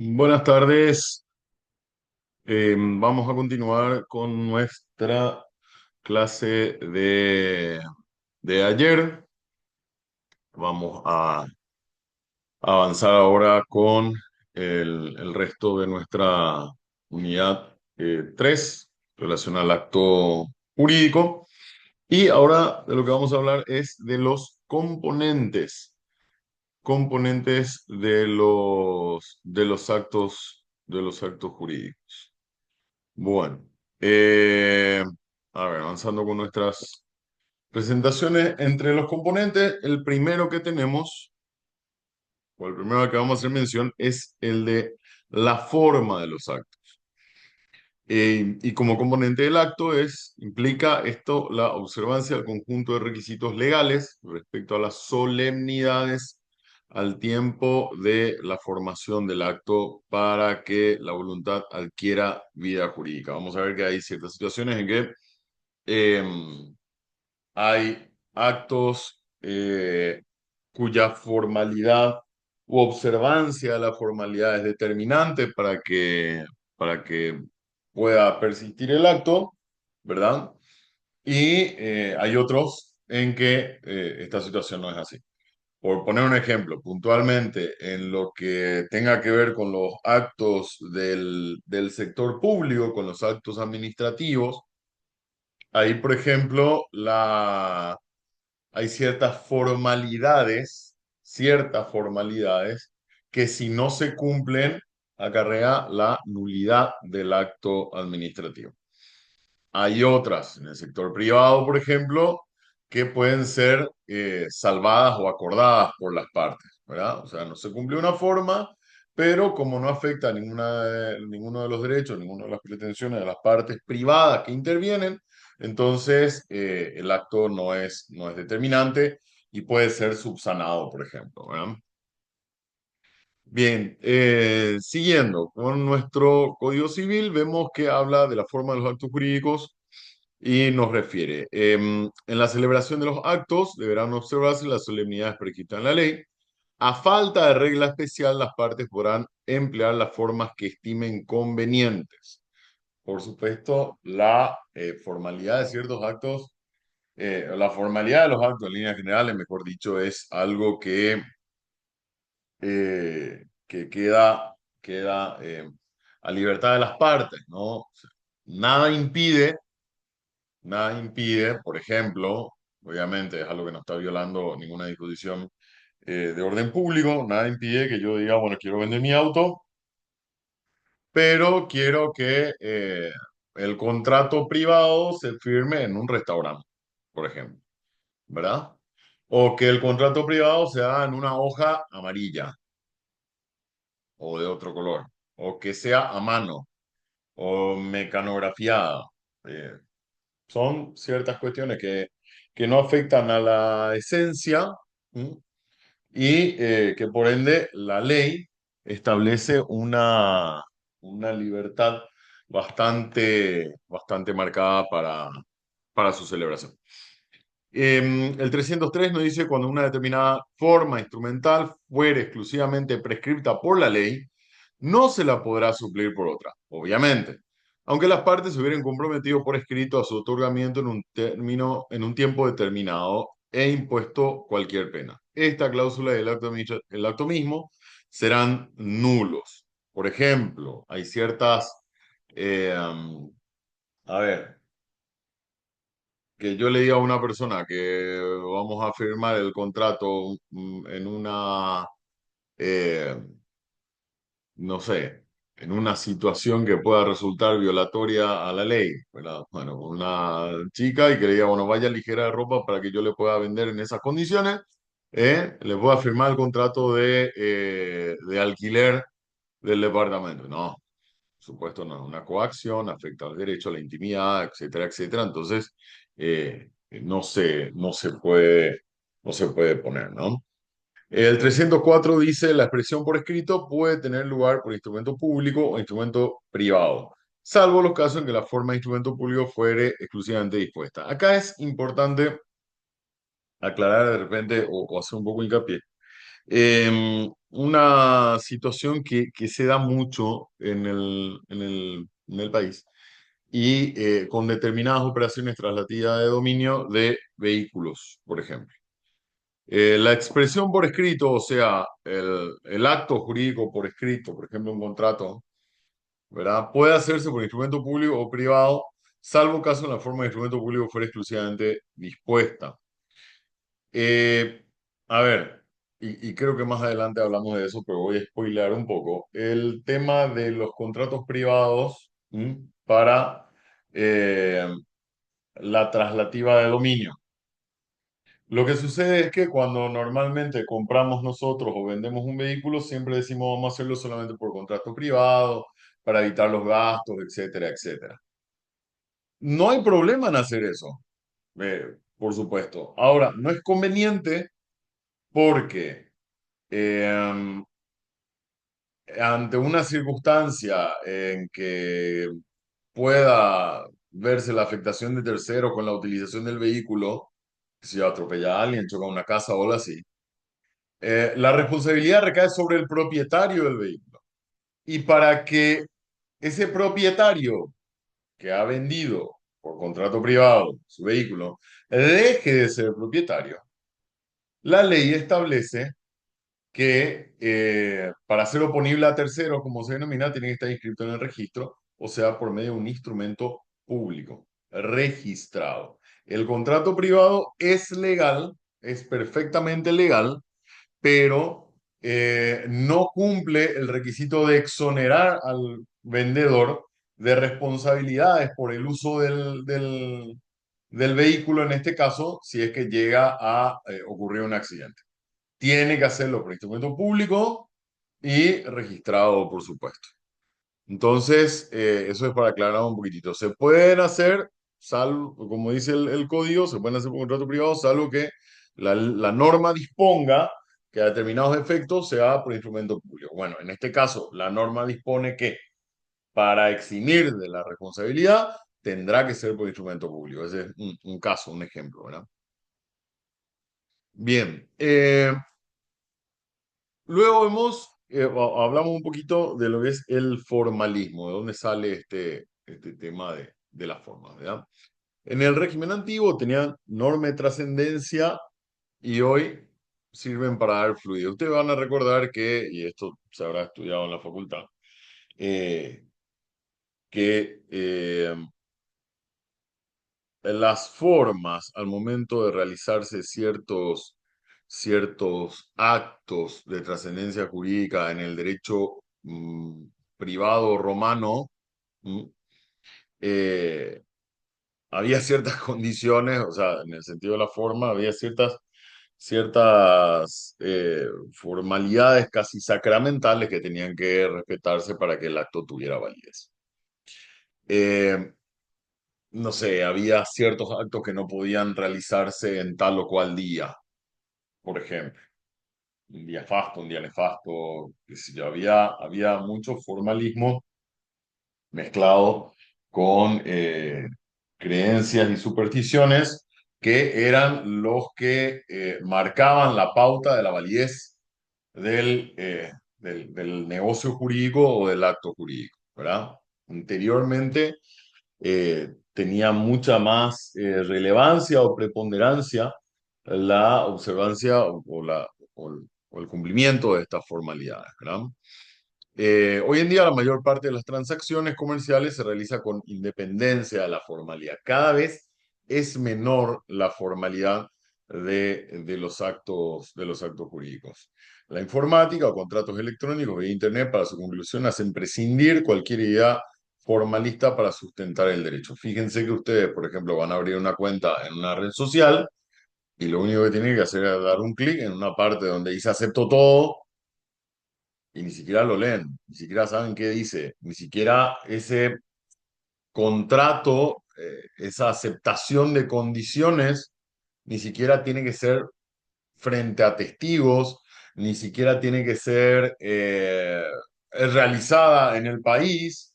Buenas tardes. Vamos a continuar con nuestra clase de ayer. Vamos a avanzar ahora con el resto de nuestra unidad 3 relacionada al acto jurídico. Y ahora de lo que vamos a hablar es de los componentes de los actos jurídicos. Bueno, eh, a ver, avanzando con nuestras presentaciones, entre los componentes, el primero que tenemos, o el primero al que vamos a hacer mención, es el de la forma de los actos. Y como componente del acto implica esto la observancia del conjunto de requisitos legales respecto a las solemnidades al tiempo de la formación del acto para que la voluntad adquiera vida jurídica. Vamos a ver que hay ciertas situaciones en que eh, hay actos cuya formalidad u observancia de la formalidad es determinante para que pueda persistir el acto, ¿verdad? Y hay otros en que esta situación no es así. Por poner un ejemplo, puntualmente en lo que tenga que ver con los actos del sector público, con los actos administrativos, ahí, por ejemplo, hay ciertas formalidades que si no se cumplen, acarrea la nulidad del acto administrativo. Hay otras en el sector privado, por ejemplo, que pueden ser salvadas o acordadas por las partes, ¿verdad? O sea, no se cumple una forma, pero como no afecta a ninguno de los derechos, ninguna de las pretensiones de las partes privadas que intervienen, entonces el acto no es determinante y puede ser subsanado, por ejemplo, ¿verdad? Bien, siguiendo con nuestro Código Civil, vemos que habla de la forma de los actos jurídicos y nos refiere, en la celebración de los actos deberán observarse las solemnidades previstas en la ley. A falta de regla especial, las partes podrán emplear las formas que estimen convenientes. Por supuesto, la formalidad de ciertos actos, la formalidad de los actos en líneas generales, mejor dicho, es algo que queda a libertad de las partes, ¿no? O sea, nada impide por ejemplo, obviamente es algo que no está violando ninguna disposición de orden público, nada impide que yo diga, bueno, quiero vender mi auto, pero quiero que el contrato privado se firme en un restaurante, por ejemplo, ¿verdad? O que el contrato privado se haga en una hoja amarilla o de otro color, o que sea a mano o mecanografiada. Eh, Son ciertas cuestiones que no afectan a la esencia, ¿m? Y que por ende la ley establece una libertad bastante marcada para su celebración. El 303 nos dice cuando una determinada forma instrumental fuere exclusivamente prescripta por la ley, no se la podrá suplir por otra, obviamente, aunque las partes se hubieran comprometido por escrito a su otorgamiento en un tiempo determinado e impuesto cualquier pena. Esta cláusula y el acto mismo serán nulos. Por ejemplo, hay ciertas, a ver, que yo le diga a una persona que vamos a firmar el contrato en eh, no sé, en una situación que pueda resultar violatoria a la ley, ¿verdad? Bueno, una chica y que le diga, bueno, vaya ligera de ropa para que yo le pueda vender en esas condiciones, le pueda firmar el contrato de alquiler del departamento. No, por supuesto no, una coacción afecta al derecho a la intimidad, etcétera, etcétera. Entonces, no se puede poner, ¿no? El 304 dice, la expresión por escrito puede tener lugar por instrumento público o instrumento privado, salvo los casos en que la forma de instrumento público fuere exclusivamente dispuesta. Acá es importante aclarar de repente o hacer un poco hincapié. una situación que se da mucho en el país y con determinadas operaciones traslativas de dominio de vehículos, por ejemplo. La expresión por escrito, o sea, el acto jurídico por escrito, por ejemplo, un contrato, ¿verdad? Puede hacerse por instrumento público o privado, salvo caso en la forma de instrumento público fuera exclusivamente dispuesta. Eh, a ver, y creo que más adelante hablamos de eso, pero voy a spoilear un poco. El tema de los contratos privados, ¿m? Para eh, la traslativa de dominio. Lo que sucede es que cuando normalmente compramos nosotros o vendemos un vehículo, siempre decimos vamos a hacerlo solamente por contrato privado, para evitar los gastos, etcétera, etcétera. No hay problema en hacer eso, por supuesto. Ahora, no es conveniente porque eh, ante una circunstancia en que pueda verse la afectación de terceros con la utilización del vehículo, si atropella a alguien, choca una casa o algo así, la responsabilidad recae sobre el propietario del vehículo. Y para que ese propietario que ha vendido por contrato privado su vehículo deje de ser propietario, la ley establece que para ser oponible a terceros, como se denomina, tiene que estar inscrito en el registro, o sea, por medio de un instrumento público, registrado. El contrato privado es legal, es perfectamente legal, pero no cumple el requisito de exonerar al vendedor de responsabilidades por el uso del vehículo, en este caso, si es que llega a ocurrir un accidente. Tiene que hacerlo por instrumento público y registrado, por supuesto. Entonces, eso es para aclarar un poquitito. Se pueden hacer, salvo, como dice el código, se pueden hacer por contrato privado, salvo que la norma disponga que a determinados efectos se haga por instrumento público. Bueno, en este caso, la norma dispone que para eximir de la responsabilidad tendrá que ser por instrumento público. Ese es un caso, un ejemplo, ¿verdad? Bien, luego vemos, hablamos un poquito de lo que es el formalismo, de dónde sale este tema de la forma, ¿verdad? En el régimen antiguo tenían enorme trascendencia y hoy sirven para dar fluidez. Ustedes van a recordar que, y esto se habrá estudiado en la facultad, eh, que las formas al momento de realizarse ciertos actos de trascendencia jurídica en el derecho privado romano, mm, eh, había ciertas condiciones, o sea, en el sentido de la forma, había ciertas formalidades casi sacramentales que tenían que respetarse para que el acto tuviera validez. Eh, no sé, había ciertos actos que no podían realizarse en tal o cual día, por ejemplo. Un día fasto, un día nefasto, qué sé yo. Había mucho formalismo mezclado con creencias y supersticiones que eran los que marcaban la pauta de la validez del negocio jurídico o del acto jurídico, ¿verdad? Anteriormente tenía mucha más relevancia o preponderancia la observancia o el cumplimiento de estas formalidades, ¿verdad? Hoy en día la mayor parte de las transacciones comerciales se realiza con independencia de la formalidad. Cada vez es menor la formalidad de los actos jurídicos. La informática o contratos electrónicos e Internet para su conclusión hacen prescindir cualquier idea formalista para sustentar el derecho. Fíjense que ustedes, por ejemplo, van a abrir una cuenta en una red social y lo único que tienen que hacer es dar un clic en una parte donde dice acepto todo y ni siquiera lo leen, ni siquiera saben qué dice, ni siquiera ese contrato, esa aceptación de condiciones, ni siquiera tiene que ser frente a testigos, ni siquiera tiene que ser realizada en el país,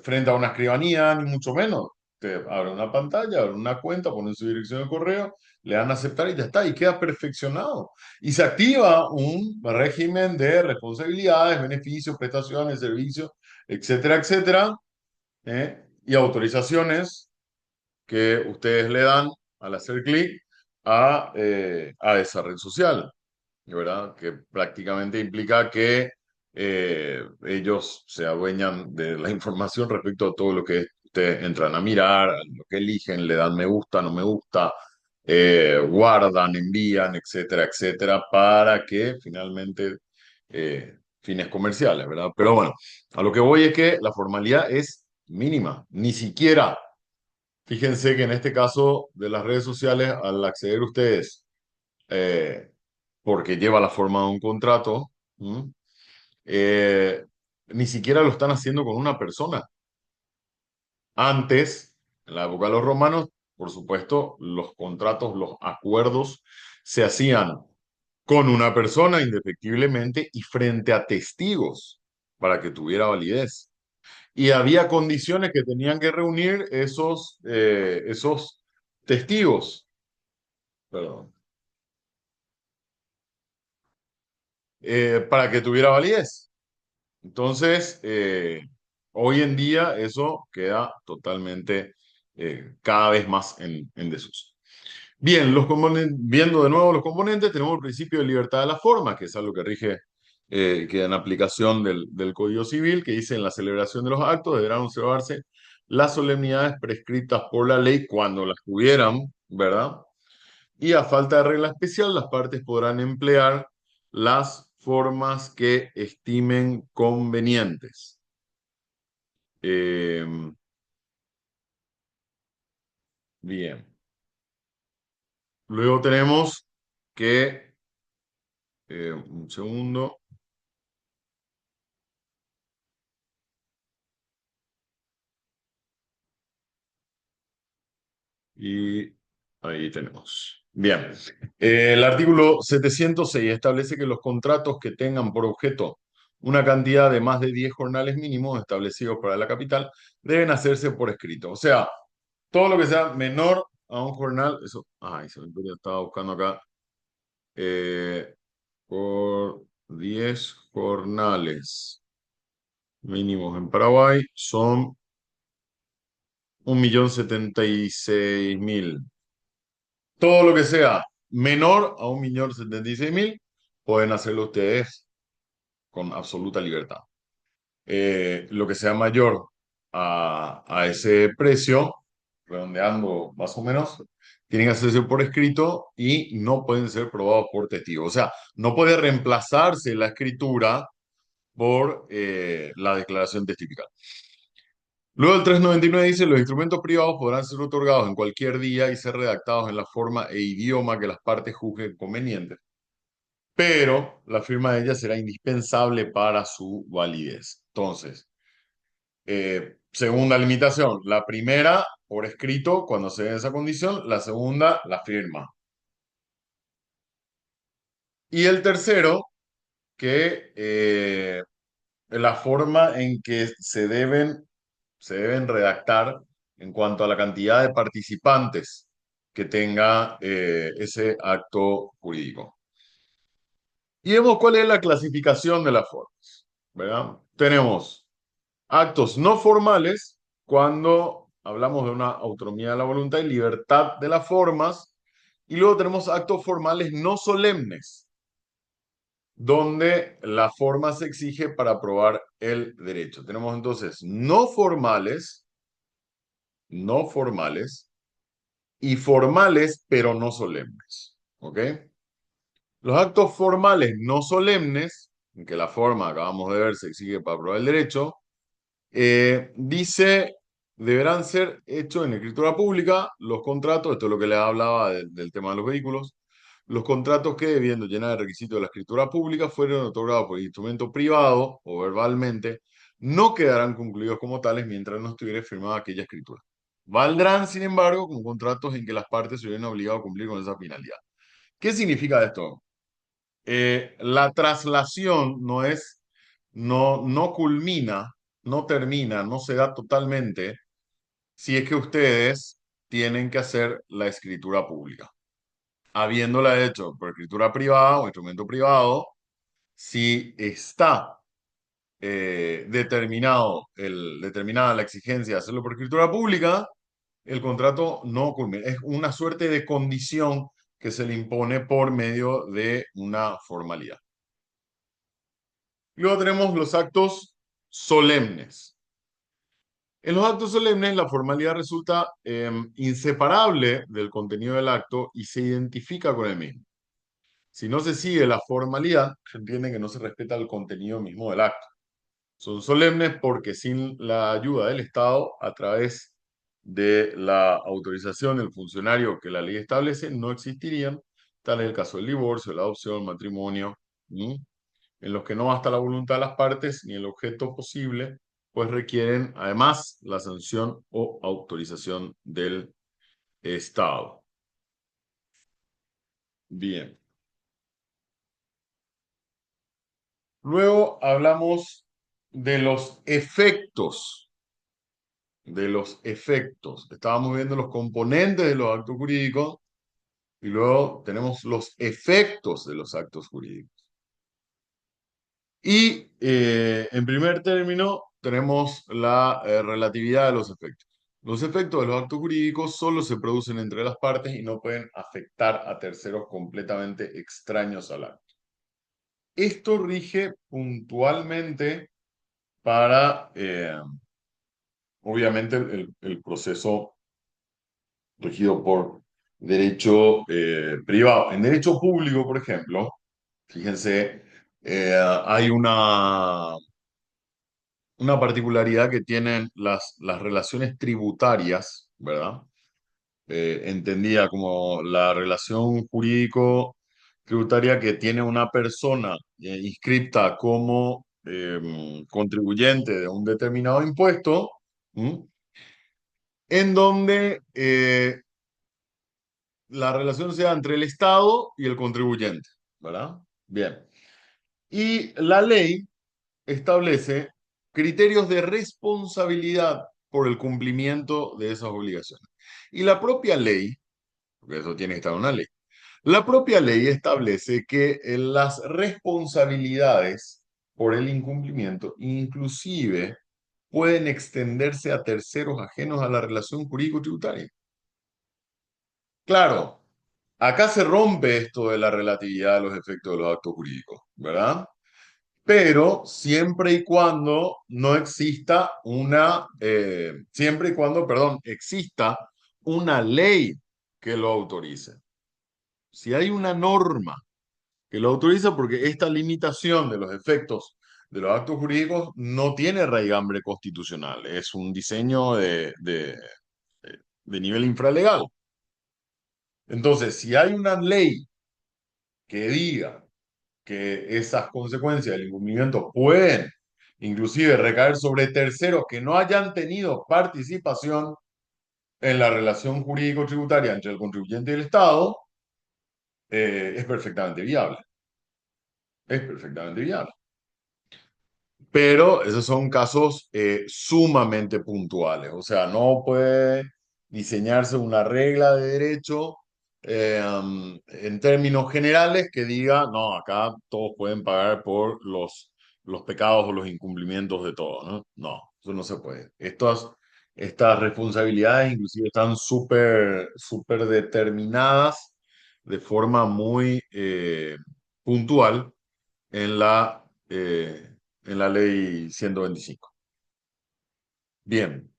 frente a una escribanía, ni mucho menos. Te abre una pantalla, abre una cuenta, pone su dirección de correo le dan a aceptar y ya está, y queda perfeccionado. Y se activa un régimen de responsabilidades, beneficios, prestaciones, servicios, etcétera, etcétera, y autorizaciones que ustedes le dan al hacer clic a esa red social, ¿verdad? Que prácticamente implica que ellos se adueñan de la información respecto a todo lo que ustedes entran a mirar, a lo que eligen, le dan me gusta, no me gusta, guardan, envían, etcétera, etcétera, para que finalmente fines comerciales, ¿verdad? Pero bueno, a lo que voy es que la formalidad es mínima, ni siquiera. Fíjense que en este caso de las redes sociales, al acceder ustedes, eh, porque lleva la forma de un contrato, ¿m? Eh, ni siquiera lo están haciendo con una persona. Antes, en la época de los romanos, por supuesto, los contratos, los acuerdos se hacían con una persona indefectiblemente y frente a testigos para que tuviera validez. Y había condiciones que tenían que reunir esos testigos, perdón, para que tuviera validez. Entonces, hoy en día eso queda totalmente, cada vez más en desuso. Bien, viendo de nuevo los componentes, tenemos el principio de libertad de la forma, que es algo que rige, que en aplicación del Código Civil, que dice en la celebración de los actos deberán observarse las solemnidades prescritas por la ley cuando las tuvieran, ¿verdad? Y a falta de regla especial, las partes podrán emplear las formas que estimen convenientes. Eh, bien. Luego tenemos que, un segundo, y ahí tenemos. Bien. El artículo 706 establece que los contratos que tengan por objeto una cantidad de más de 10 jornales mínimos establecidos para la capital deben hacerse por escrito. O sea, todo lo que sea menor a un jornal, eso, ay, se me estaba buscando acá, eh, por 10 jornales mínimos en Paraguay son 1.076.000. Todo lo que sea menor a 1.076.000 pueden hacerlo ustedes con absoluta libertad. Lo que sea mayor a ese precio, redondeando más o menos, tienen que hacerse por escrito y no pueden ser probados por testigos. O sea, no puede reemplazarse la escritura por la declaración testifical. Luego el 399 dice, los instrumentos privados podrán ser otorgados en cualquier día y ser redactados en la forma e idioma que las partes juzguen conveniente, pero la firma de ella será indispensable para su validez. Entonces, segunda limitación, la primera por escrito cuando se dé esa condición, la segunda la firma. Y el tercero, que la forma en que se deben redactar en cuanto a la cantidad de participantes que tenga ese acto jurídico. Y vemos cuál es la clasificación de las formas, ¿verdad? Tenemos actos no formales cuando hablamos de una autonomía de la voluntad y libertad de las formas, y luego tenemos actos formales no solemnes, donde la forma se exige para probar el derecho. Tenemos entonces no formales y formales, pero no solemnes. ¿Ok? Los actos formales no solemnes, en que la forma, acabamos de ver, se exige para probar el derecho, dice, deberán ser hechos en escritura pública los contratos, esto es lo que les hablaba del tema de los vehículos, los contratos que, debiendo llenar el requisito de la escritura pública, fueron otorgados por instrumento privado o verbalmente, no quedarán concluidos como tales mientras no estuviera firmada aquella escritura. Valdrán, sin embargo, como contratos en que las partes se hubieran obligado a cumplir con esa finalidad. ¿Qué significa esto? La traslación no culmina, no termina, no se da totalmente si es que ustedes tienen que hacer la escritura pública. habiéndola hecho por escritura privada o instrumento privado, si está determinada la exigencia de hacerlo por escritura pública, el contrato no culmina. Es una suerte de condición que se le impone por medio de una formalidad. Luego tenemos los actos solemnes. En los actos solemnes, la formalidad resulta inseparable del contenido del acto y se identifica con el mismo. Si no se sigue la formalidad, se entiende que no se respeta el contenido mismo del acto. Son solemnes porque sin la ayuda del Estado, a través de la autorización del funcionario que la ley establece, no existirían. Tal es el caso del divorcio, la adopción, el matrimonio, ¿m? En los que no basta la voluntad de las partes ni el objeto posible, pues requieren además la sanción o autorización del Estado. Bien. Luego hablamos de los efectos. De los efectos. Estábamos viendo los componentes de los actos jurídicos y luego tenemos los efectos de los actos jurídicos. Y en primer término tenemos la relatividad de los efectos. Los efectos de los actos jurídicos solo se producen entre las partes y no pueden afectar a terceros completamente extraños al acto. Esto rige puntualmente para, obviamente, el proceso regido por derecho privado. En derecho público, por ejemplo, fíjense, hay una particularidad que tienen las relaciones tributarias, ¿verdad? Entendida como la relación jurídico-tributaria que tiene una persona inscripta como contribuyente de un determinado impuesto, ¿m? En donde la relación sea entre el Estado y el contribuyente, ¿verdad? Bien. Y la ley establece criterios de responsabilidad por el cumplimiento de esas obligaciones. Y la propia ley, porque eso tiene que estar en una ley, la propia ley establece que las responsabilidades por el incumplimiento inclusive pueden extenderse a terceros ajenos a la relación jurídico-tributaria. Claro, acá se rompe esto de la relatividad de los efectos de los actos jurídicos, ¿verdad? Pero siempre y cuando no exista siempre y cuando, perdón, exista una ley que lo autorice. Si hay una norma que lo autoriza, porque esta limitación de los efectos de los actos jurídicos no tiene raigambre constitucional, es un diseño de nivel infralegal. Entonces, si hay una ley que diga que esas consecuencias del incumplimiento pueden inclusive recaer sobre terceros que no hayan tenido participación en la relación jurídico-tributaria entre el contribuyente y el Estado, es perfectamente viable. Es perfectamente viable. Pero esos son casos sumamente puntuales. O sea, no puede diseñarse una regla de derecho en términos generales que diga, no, acá todos pueden pagar por los pecados o los incumplimientos de todos, ¿no? No, eso no se puede. Estas responsabilidades inclusive están súper determinadas de forma muy puntual en en la ley 125. Bien.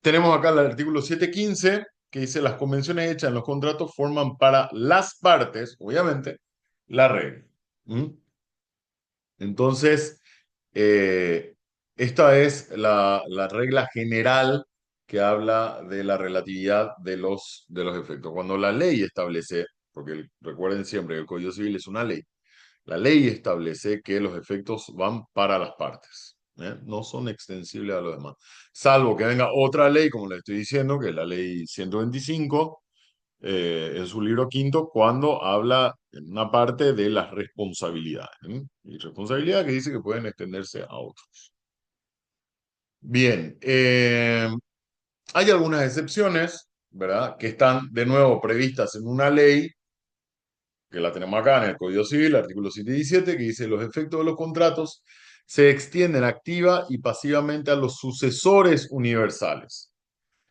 Tenemos acá el artículo 715 que dice las convenciones hechas en los contratos forman para las partes, obviamente, la regla. ¿Mm? Entonces, eh, esta es la regla general que habla de la relatividad de los efectos. Cuando la ley establece, porque recuerden siempre que el Código Civil es una ley, la ley establece que los efectos van para las partes, ¿eh? No son extensibles a los demás. Salvo que venga otra ley, como le estoy diciendo, que es la ley 125, en su libro quinto, cuando habla en una parte de las responsabilidades, ¿eh? Y responsabilidad que dice que pueden extenderse a otros. Bien, hay algunas excepciones. ¿verdad? Que están de nuevo previstas en una ley, que la tenemos acá en el Código Civil, artículo 117, que dice los efectos de los contratos se extienden activa y pasivamente a los sucesores universales,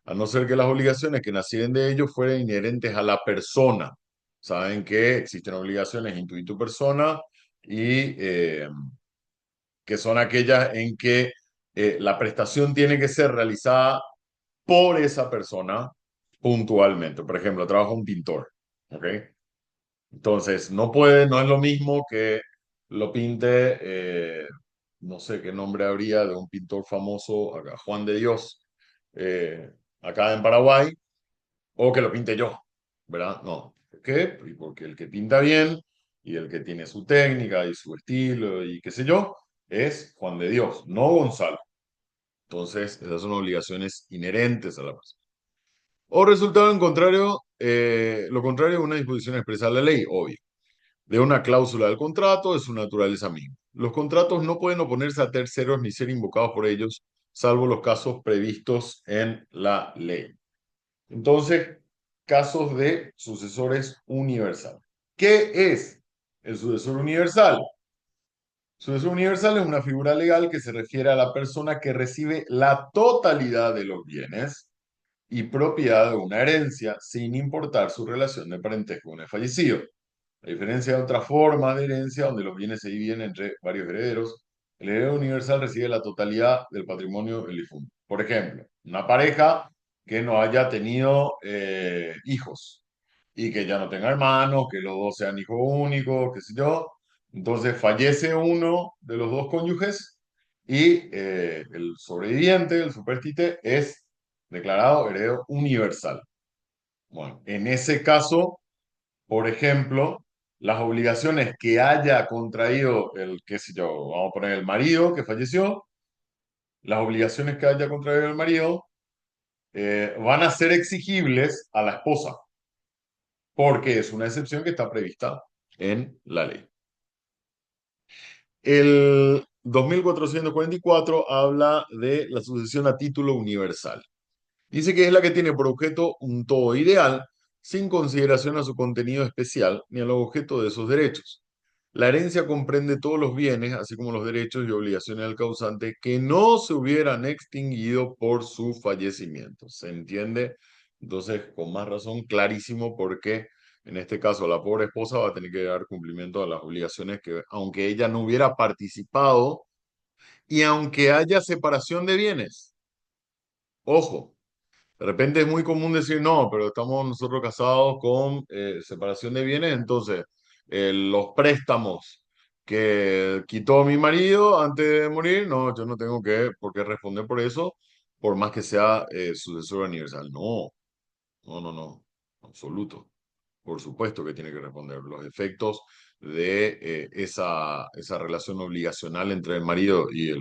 a no ser que las obligaciones que nacieren de ellos fueran inherentes a la persona. Saben que existen obligaciones intuito persona y que son aquellas en que la prestación tiene que ser realizada por esa persona puntualmente. Por ejemplo, trabaja un pintor, ¿ok? Entonces, no puede, no es lo mismo que lo pinte, no sé qué nombre habría de un pintor famoso acá, Juan de Dios, eh, acá en Paraguay, o que lo pinte yo, ¿verdad? No. ¿Por qué? Porque el que pinta bien y el que tiene su técnica y su estilo y qué sé yo, es Juan de Dios, no Gonzalo. Entonces, esas son obligaciones inherentes a la persona. O resultado en contrario, lo contrario de una disposición expresa de la ley, obvio, de una cláusula del contrato de su naturaleza misma. Los contratos no pueden oponerse a terceros ni ser invocados por ellos, salvo los casos previstos en la ley. Entonces, casos de sucesores universales. ¿Qué es el sucesor universal? Sucesor universal es una figura legal que se refiere a la persona que recibe la totalidad de los bienes y propiedad de una herencia, sin importar su relación de parentesco con el fallecido. A diferencia de otras formas de herencia, donde los bienes se dividen entre varios herederos, el heredero universal recibe la totalidad del patrimonio del difunto. Por ejemplo, una pareja que no haya tenido hijos y que ya no tenga hermanos, que los dos sean hijos únicos, qué sé yo. Entonces fallece uno de los dos cónyuges y el sobreviviente, el superstite, es declarado heredero universal. Bueno, en ese caso, por ejemplo, las obligaciones que haya contraído el, qué sé yo, vamos a poner el marido que falleció, las obligaciones que haya contraído el marido van a ser exigibles a la esposa, porque es una excepción que está prevista en la ley. El 2444 habla de la sucesión a título universal. Dice que es la que tiene por objeto un todo ideal, sin consideración a su contenido especial ni a los objetos de esos derechos. La herencia comprende todos los bienes, así como los derechos y obligaciones del causante, que no se hubieran extinguido por su fallecimiento. ¿Se entiende? Entonces, con más razón, clarísimo por qué en este caso la pobre esposa va a tener que dar cumplimiento a las obligaciones que, aunque ella no hubiera participado y aunque haya separación de bienes. Ojo, de repente es muy común decir, no, pero estamos nosotros casados con separación de bienes, entonces los préstamos que quitó mi marido antes de morir, no, yo no tengo por qué responder por eso, por más que sea sucesor universal. No, no, no, no, absoluto. Por supuesto que tiene que responder. Los efectos de esa relación obligacional entre el marido y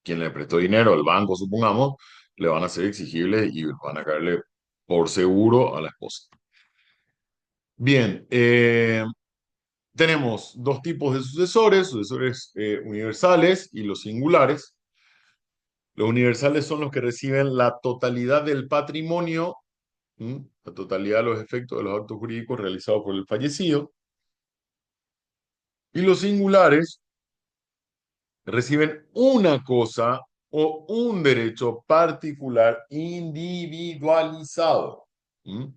quien le prestó dinero, el banco, supongamos, le van a ser exigibles y van a caerle por seguro a la esposa. Bien, tenemos dos tipos de sucesores, sucesores universales y los singulares. Los universales son los que reciben la totalidad del patrimonio, la totalidad de los efectos de los actos jurídicos realizados por el fallecido. Y los singulares reciben una cosa o un derecho particular individualizado. ¿Mm?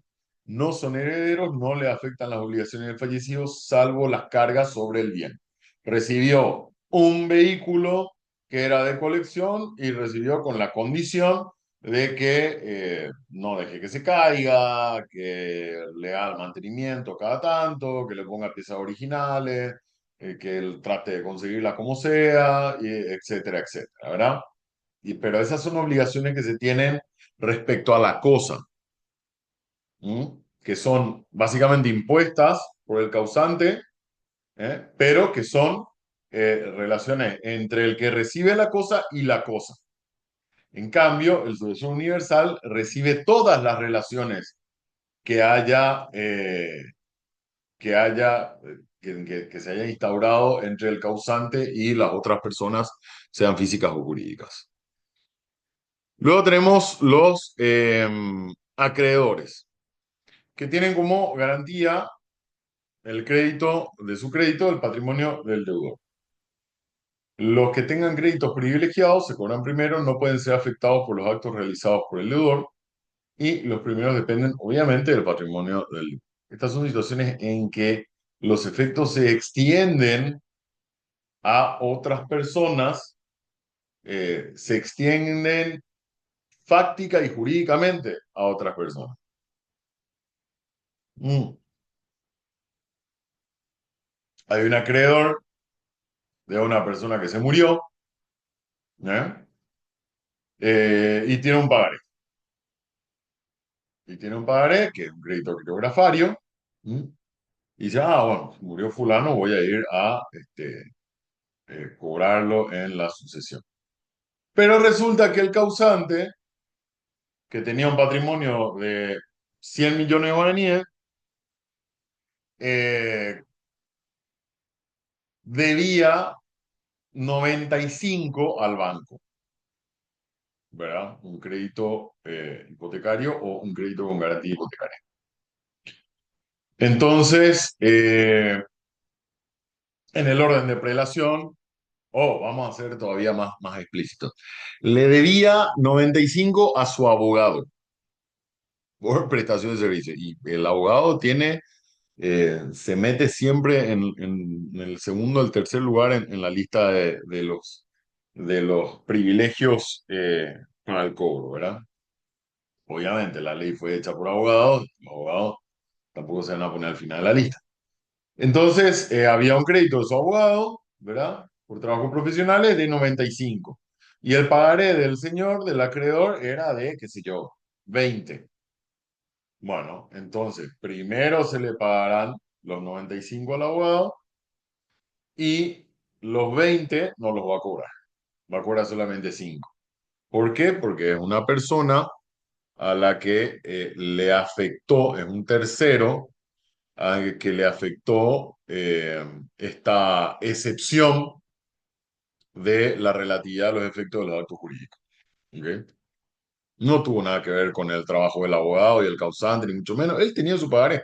No son herederos, no le afectan las obligaciones del fallecido, salvo las cargas sobre el bien. Recibió un vehículo que era de colección y recibió con la condición de que no deje que se caiga, que le haga el mantenimiento cada tanto, que le ponga piezas originales, que él trate de conseguirla como sea, y etcétera, etcétera, ¿verdad? Pero esas son obligaciones que se tienen respecto a la cosa, ¿m? Que son básicamente impuestas por el causante, pero que son relaciones entre el que recibe la cosa y la cosa. En cambio, el sucesor universal recibe todas las relaciones que haya, que se haya instaurado entre el causante y las otras personas, sean físicas o jurídicas. Luego tenemos acreedores, que tienen como garantía el crédito de su crédito, el patrimonio del deudor. Los que tengan créditos privilegiados se cobran primero, no pueden ser afectados por los actos realizados por el deudor y los primeros dependen obviamente del patrimonio del deudor. Estas son situaciones en que los efectos se extienden a otras personas, se extienden fáctica y jurídicamente a otras personas. Mm. Hay un acreedor de una persona que se murió, ¿eh? Y tiene un pagaré. Y tiene un pagaré, que es un crédito criptografario. ¿Mm? Y dice, ah, bueno, murió fulano, voy a ir a cobrarlo en la sucesión. Pero resulta que el causante, que tenía un patrimonio de 100 millones de guaraníes, eh, debía 95 al banco, ¿verdad? Un crédito hipotecario o un crédito con garantía hipotecaria. Entonces, en el orden de prelación, vamos a ser todavía más explícitos. Le debía 95 a su abogado por prestación de servicio. Y el abogado se mete siempre en el segundo o el tercer lugar en la lista de los privilegios para el cobro, ¿verdad? Obviamente la ley fue hecha por abogados, los abogados tampoco se van a poner al final de la lista. Entonces, había un crédito de su abogado, ¿verdad? Por trabajos profesionales de 95. Y el pagaré del señor, del acreedor, era de, qué sé yo, 20. Bueno, entonces, primero se le pagarán los 95 al abogado y los 20 no los va a cobrar solamente 5. ¿Por qué? Porque es una persona a la que le afectó, es un tercero que le afectó esta excepción de la relatividad de los efectos de los actos jurídicos. ¿Ok? No tuvo nada que ver con el trabajo del abogado y el causante, ni mucho menos. Él tenía su pagaré.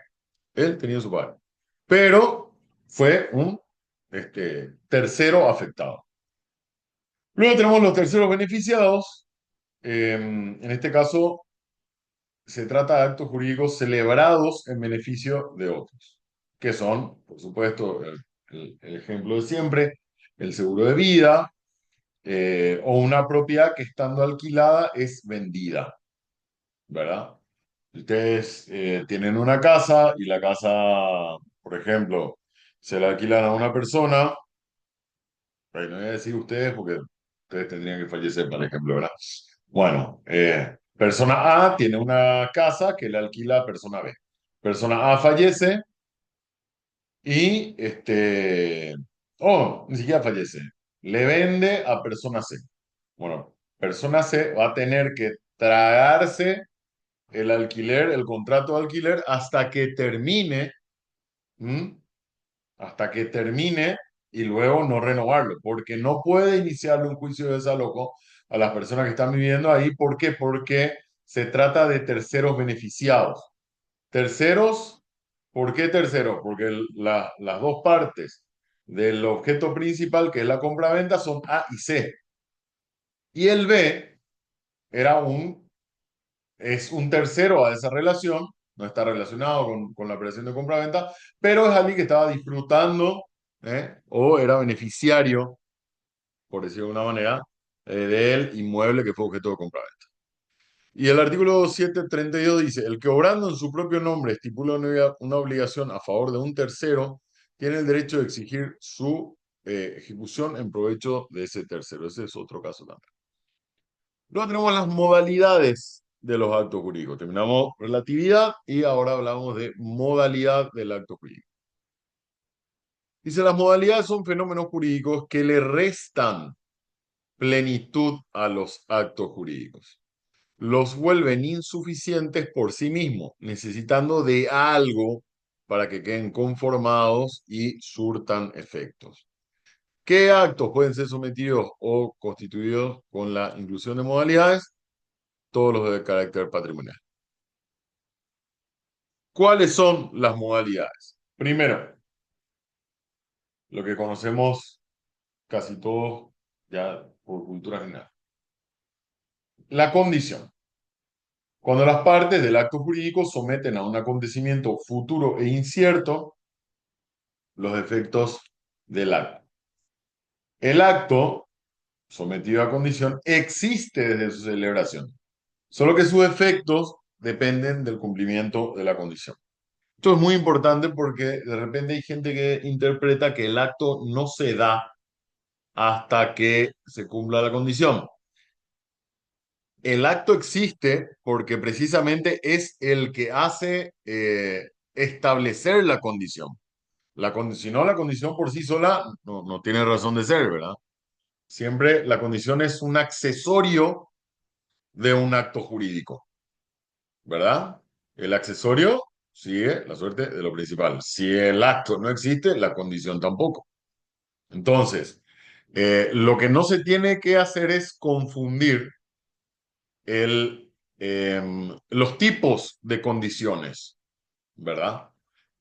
Él tenía su pagaré. Pero fue un tercero afectado. Luego tenemos los terceros beneficiados. En este caso, se trata de actos jurídicos celebrados en beneficio de otros, que son, por supuesto, el ejemplo de siempre, el seguro de vida o una propiedad que estando alquilada es vendida, ¿verdad? Ustedes tienen una casa y la casa, por ejemplo, se la alquilan a una persona, no voy a decir ustedes porque ustedes tendrían que fallecer, por ejemplo, ¿verdad? Bueno, persona A tiene una casa que le alquila a persona B. Persona A fallece y ni siquiera fallece, le vende a persona C. Bueno, persona C va a tener que tragarse el alquiler, el contrato de alquiler, ¿m? hasta que termine y luego no renovarlo, porque no puede iniciarle un juicio de desalojo a las personas que están viviendo ahí. ¿Por qué? Porque se trata de terceros beneficiados. Terceros, ¿por qué terceros? Porque las dos partes del objeto principal, que es la compraventa, son A y C. Y el B era es un tercero a esa relación, no está relacionado con la operación de compraventa, pero es alguien que estaba disfrutando o era beneficiario, por decirlo de una manera, del inmueble que fue objeto de compraventa. Y el artículo 732 dice, el que obrando en su propio nombre estipula una obligación a favor de un tercero, tiene el derecho de exigir su ejecución en provecho de ese tercero. Ese es otro caso también. Luego tenemos las modalidades de los actos jurídicos. Terminamos relatividad y ahora hablamos de modalidad del acto jurídico. Dice, las modalidades son fenómenos jurídicos que le restan plenitud a los actos jurídicos. Los vuelven insuficientes por sí mismos, necesitando de algo para que queden conformados y surtan efectos. ¿Qué actos pueden ser sometidos o constituidos con la inclusión de modalidades? Todos los de carácter patrimonial. ¿Cuáles son las modalidades? Primero, lo que conocemos casi todos ya por cultura general. La condición. Cuando las partes del acto jurídico someten a un acontecimiento futuro e incierto los efectos del acto. El acto sometido a condición existe desde su celebración, solo que sus efectos dependen del cumplimiento de la condición. Esto es muy importante porque de repente hay gente que interpreta que el acto no se da hasta que se cumpla la condición. El acto existe porque precisamente es el que hace establecer la condición. Si no, la condición por sí sola no tiene razón de ser, ¿verdad? Siempre la condición es un accesorio de un acto jurídico, ¿verdad? El accesorio sigue la suerte de lo principal. Si el acto no existe, la condición tampoco. Entonces, lo que no se tiene que hacer es confundir los tipos de condiciones, ¿verdad?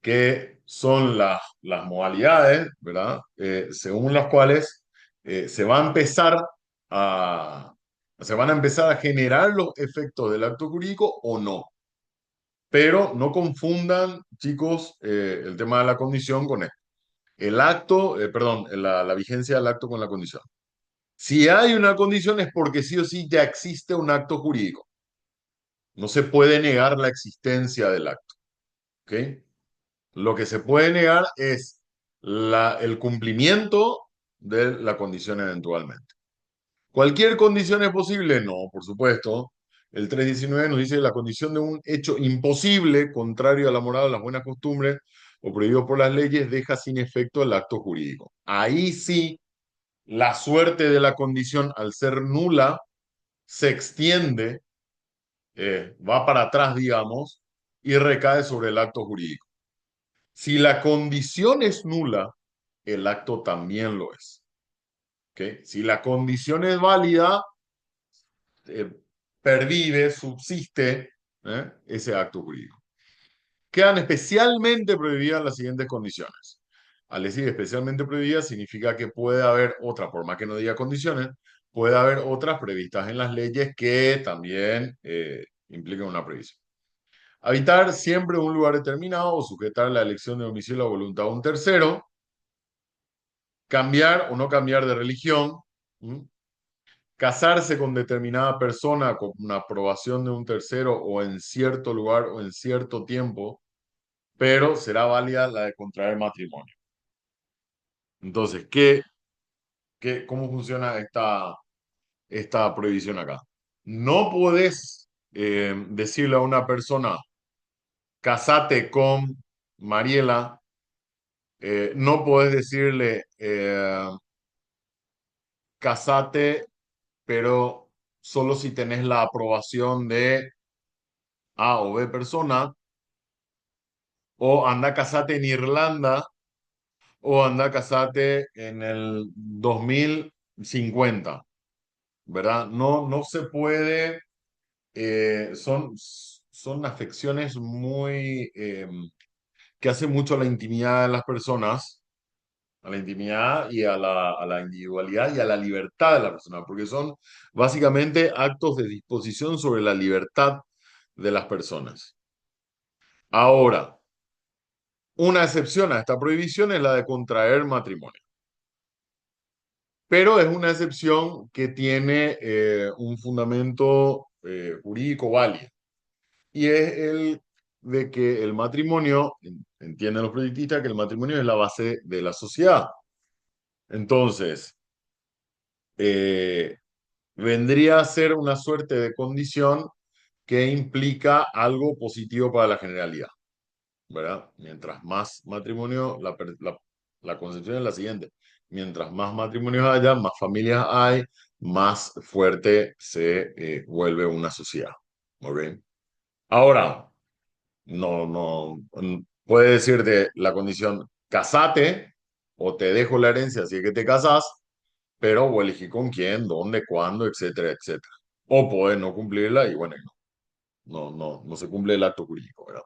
Que son las modalidades, ¿verdad? Según las cuales se va a empezar a, se van a empezar a generar los efectos del acto jurídico o no. Pero no confundan, chicos, el tema de la condición con el acto, perdón, la vigencia del acto con la condición. Si hay una condición es porque sí o sí ya existe un acto jurídico. No se puede negar la existencia del acto, ¿ok? Lo que se puede negar es el cumplimiento de la condición eventualmente. ¿Cualquier condición es posible? No, por supuesto. El 319 nos dice la condición de un hecho imposible, contrario a la moral, a las buenas costumbres o prohibido por las leyes, deja sin efecto el acto jurídico. Ahí sí, la suerte de la condición, al ser nula, se extiende, va para atrás, digamos, y recae sobre el acto jurídico. Si la condición es nula, el acto también lo es. ¿Ok? Si la condición es válida, eh, pervive, subsiste ese acto jurídico. Quedan especialmente prohibidas las siguientes condiciones. Al decir especialmente prohibidas, significa que puede haber otras, por más que no diga condiciones, puede haber otras previstas en las leyes que también implican una prohibición. Habitar siempre un lugar determinado o sujetar la elección de domicilio a voluntad de un tercero. Cambiar o no cambiar de religión. ¿Mm? Casarse con determinada persona con una aprobación de un tercero o en cierto lugar o en cierto tiempo, pero será válida la de contraer matrimonio. Entonces, cómo funciona esta prohibición acá? No puedes decirle a una persona, casate con Mariela, no puedes decirle, casate, pero solo si tenés la aprobación de A o B persona, o anda casate en Irlanda, o anda casate en el 2050, ¿verdad? No se puede, son afecciones muy, que hacen mucho a la intimidad de las personas, a la intimidad y a la individualidad y a la libertad de la persona, porque son básicamente actos de disposición sobre la libertad de las personas. Ahora, una excepción a esta prohibición es la de contraer matrimonio, pero es una excepción que tiene un fundamento jurídico válido y es el de que el matrimonio, entienden los proyectistas, que el matrimonio es la base de la sociedad. Entonces, eh, vendría a ser una suerte de condición que implica algo positivo para la generalidad, ¿verdad? Mientras más matrimonio, la concepción es la siguiente: mientras más matrimonios haya, más familias hay, más fuerte se vuelve una sociedad. ¿Ok? Ahora, puede decirte la condición, casate o te dejo la herencia si es que te casas, pero vos elegí con quién, dónde, cuándo, etcétera, etcétera. O puede no cumplirla y bueno, no se cumple el acto jurídico, ¿verdad?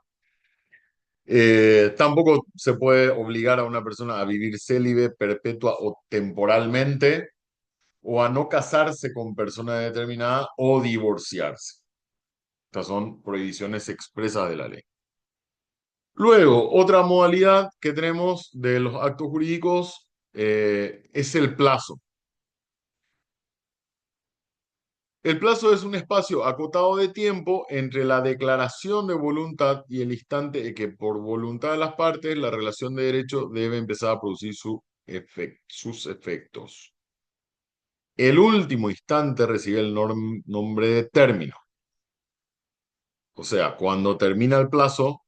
Tampoco se puede obligar a una persona a vivir célibe perpetua o temporalmente, o a no casarse con persona determinada o divorciarse. Estas son prohibiciones expresas de la ley. Luego, otra modalidad que tenemos de los actos jurídicos es el plazo. El plazo es un espacio acotado de tiempo entre la declaración de voluntad y el instante en que, por voluntad de las partes, la relación de derecho debe empezar a producir sus efectos. El último instante recibe el nombre de término. O sea, cuando termina el plazo,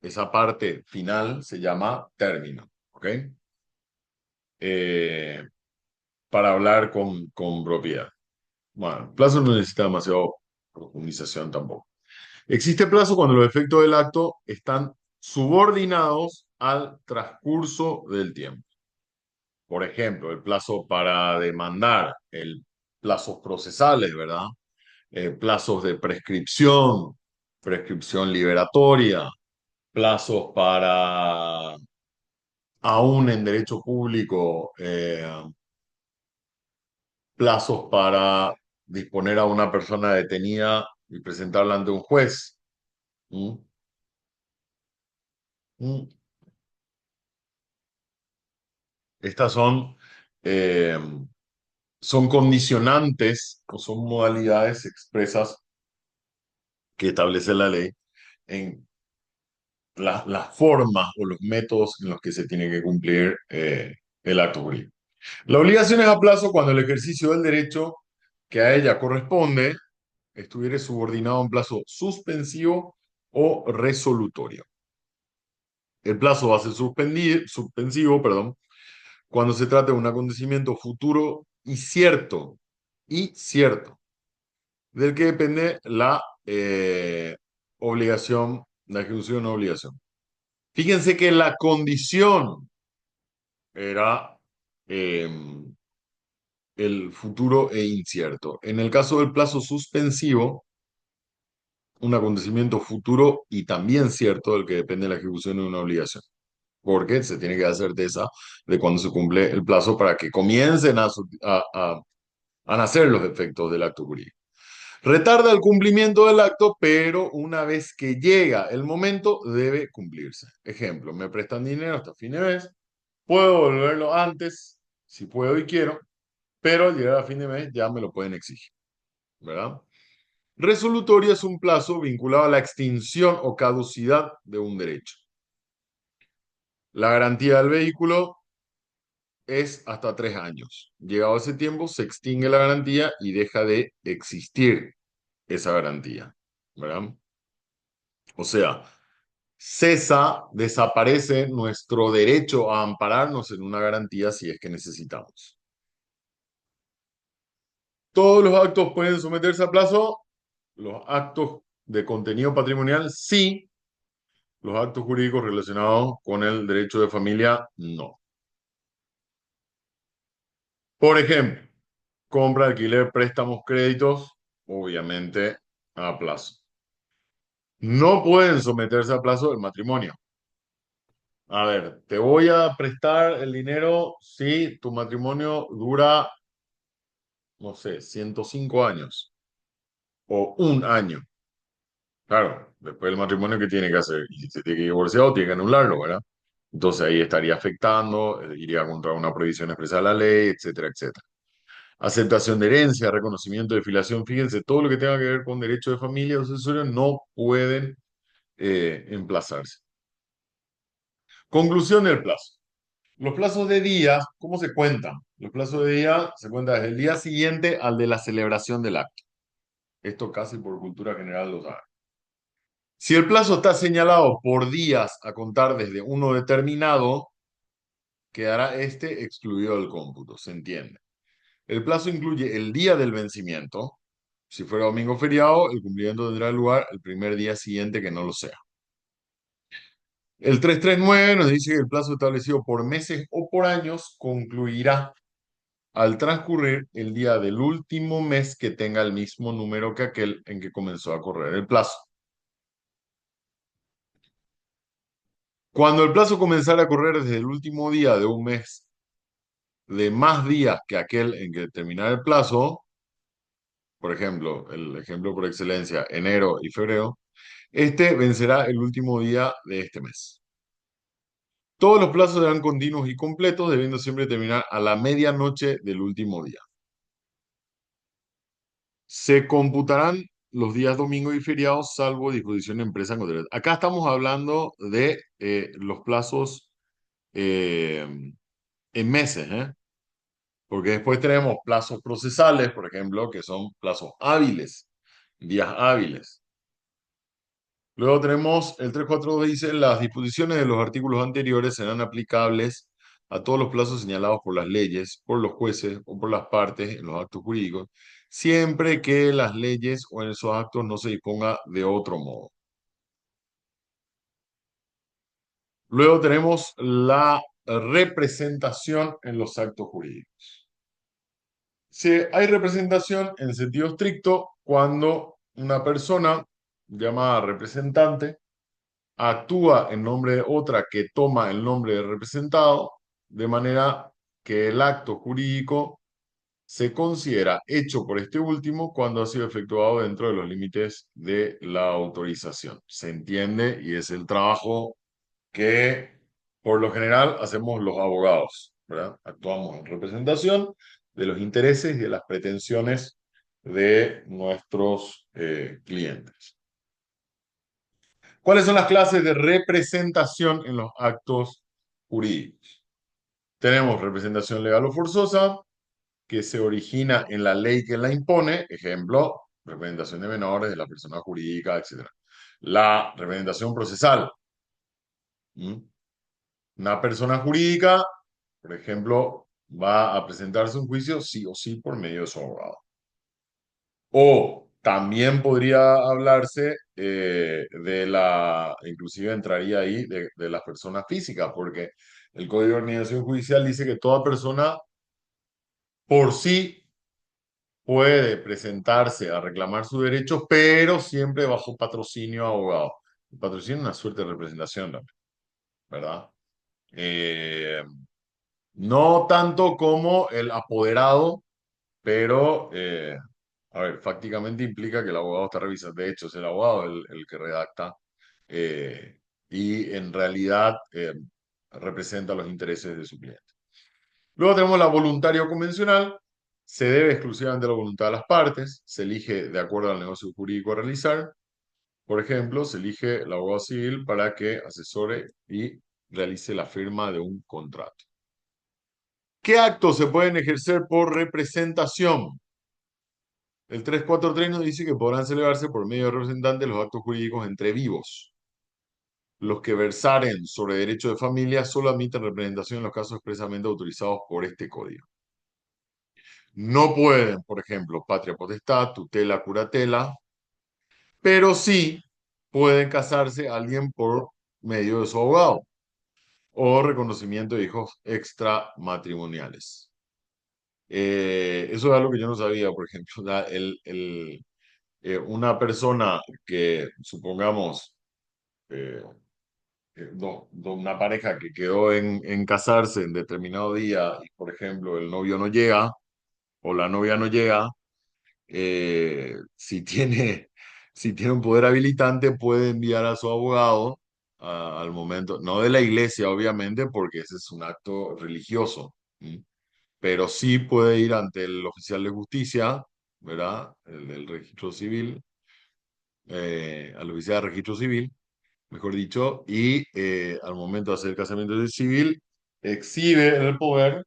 esa parte final se llama término. ¿Ok? Eh, para hablar con propiedad. Bueno, el plazo no necesita demasiado profundización tampoco. Existe plazo cuando los efectos del acto están subordinados al transcurso del tiempo. Por ejemplo, el plazo para demandar, el plazos procesales, ¿verdad? Plazos de prescripción, prescripción liberatoria, plazos para, aún en derecho público, plazos para disponer a una persona detenida y presentarla ante un juez. ¿Mm? ¿Mm? Estas eh, son condicionantes o son modalidades expresas que establece la ley en las formas o los métodos en los que se tiene que cumplir el acto jurídico. La obligación es a plazo cuando el ejercicio del derecho que a ella corresponde estuviere subordinado a un plazo suspensivo o resolutorio. El plazo va a ser suspensivo, perdón, cuando se trata de un acontecimiento futuro y cierto, del que depende la obligación, la ejecución de una obligación. Fíjense que la condición era eh, el futuro e incierto. En el caso del plazo suspensivo, un acontecimiento futuro y también cierto del que depende la ejecución de una obligación. Porque se tiene que dar certeza de cuándo se cumple el plazo para que comiencen a nacer los efectos del acto jurídico. Retarda el cumplimiento del acto, pero una vez que llega el momento, debe cumplirse. Ejemplo, me prestan dinero hasta fin de mes, puedo devolverlo antes, si puedo y quiero, pero al llegar a fin de mes ya me lo pueden exigir, ¿verdad? Resolutorio es un plazo vinculado a la extinción o caducidad de un derecho. La garantía del vehículo es hasta 3 años. Llegado ese tiempo, se extingue la garantía y deja de existir esa garantía, ¿verdad? O sea, cesa, desaparece nuestro derecho a ampararnos en una garantía si es que necesitamos. ¿Todos los actos pueden someterse a plazo? Los actos de contenido patrimonial, sí. Los actos jurídicos relacionados con el derecho de familia, no. Por ejemplo, compra, alquiler, préstamos, créditos, obviamente a plazo. No pueden someterse a plazo del matrimonio. A ver, te voy a prestar el dinero si tu matrimonio dura, no sé, 105 años o un año. Claro, después del matrimonio, ¿qué tiene que hacer? Y si se tiene que divorciar o tiene que anularlo, ¿verdad? Entonces ahí estaría afectando, iría contra una prohibición expresa de la ley, etcétera, etcétera. Aceptación de herencia, reconocimiento de filiación, fíjense, todo lo que tenga que ver con derecho de familia o sucesorio no pueden emplazarse. Conclusión del plazo. Los plazos de días, ¿cómo se cuentan? Los plazos de día se cuentan desde el día siguiente al de la celebración del acto. Esto casi por cultura general lo saben. Si el plazo está señalado por días a contar desde uno determinado, quedará este excluido del cómputo, ¿se entiende? El plazo incluye el día del vencimiento. Si fuera domingo feriado, el cumplimiento tendrá lugar el primer día siguiente que no lo sea. El 339 nos dice que el plazo establecido por meses o por años concluirá al transcurrir el día del último mes que tenga el mismo número que aquel en que comenzó a correr el plazo. Cuando el plazo comenzara a correr desde el último día de un mes de más días que aquel en que terminara el plazo, por ejemplo, el ejemplo por excelencia, enero y febrero, este vencerá el último día de este mes. Todos los plazos serán continuos y completos, debiendo siempre terminar a la medianoche del último día. Se computarán los días domingos y feriados, salvo disposición de empresa en contrato. Acá estamos hablando de los plazos eh, en meses, ¿eh? Porque después tenemos plazos procesales, por ejemplo, que son plazos hábiles, días hábiles. Luego tenemos el 342 dice, las disposiciones de los artículos anteriores serán aplicables a todos los plazos señalados por las leyes, por los jueces o por las partes en los actos jurídicos, siempre que las leyes o en esos actos no se disponga de otro modo. Luego tenemos la representación en los actos jurídicos. Hay representación en sentido estricto cuando una persona llamada representante actúa en nombre de otra que toma el nombre de representado, de manera que el acto jurídico se considera hecho por este último cuando ha sido efectuado dentro de los límites de la autorización. ¿Se entiende? Y es el trabajo que por lo general hacemos los abogados, ¿verdad? Actuamos en representación de los intereses y de las pretensiones de nuestros clientes. ¿Cuáles son las clases de representación en los actos jurídicos? Tenemos representación legal o forzosa, que se origina en la ley que la impone, ejemplo, representación de menores, de la persona jurídica, etc. La representación procesal. ¿Mm? Una persona jurídica, por ejemplo, va a presentarse un juicio sí o sí por medio de su abogado. O también podría hablarse inclusive entraría ahí de las personas físicas, porque el Código de Organización Judicial dice que toda persona por sí puede presentarse a reclamar sus derechos, pero siempre bajo patrocinio abogado. El patrocinio es una suerte de representación también, ¿verdad? Eh, no tanto como el apoderado, pero, a ver, fácticamente implica que el abogado está revisando. De hecho, es el abogado el que redacta eh, y en realidad representa los intereses de su cliente. Luego tenemos la voluntario convencional. Se debe exclusivamente a la voluntad de las partes. Se elige de acuerdo al negocio jurídico a realizar. Por ejemplo, se elige el abogado civil para que asesore y realice la firma de un contrato. ¿Qué actos se pueden ejercer por representación? El 343 nos dice que podrán celebrarse por medio de representantes los actos jurídicos entre vivos. Los que versaren sobre derecho de familia solo admiten representación en los casos expresamente autorizados por este código. No pueden, por ejemplo, patria potestad, tutela, curatela, pero sí pueden casarse alguien por medio de su abogado o reconocimiento de hijos extramatrimoniales. Eso es algo que yo no sabía, por ejemplo, una persona que, supongamos, eh, una pareja que quedó en casarse en determinado día y, por ejemplo, el novio no llega o la novia no llega, si tiene, si tiene un poder habilitante, puede enviar a su abogado al momento, no de la iglesia, obviamente, porque ese es un acto religioso, ¿sí? Pero sí puede ir ante el oficial de justicia, ¿verdad? El del registro civil, al oficial de registro civil, mejor dicho, y al momento de hacer el casamiento civil, exhibe el poder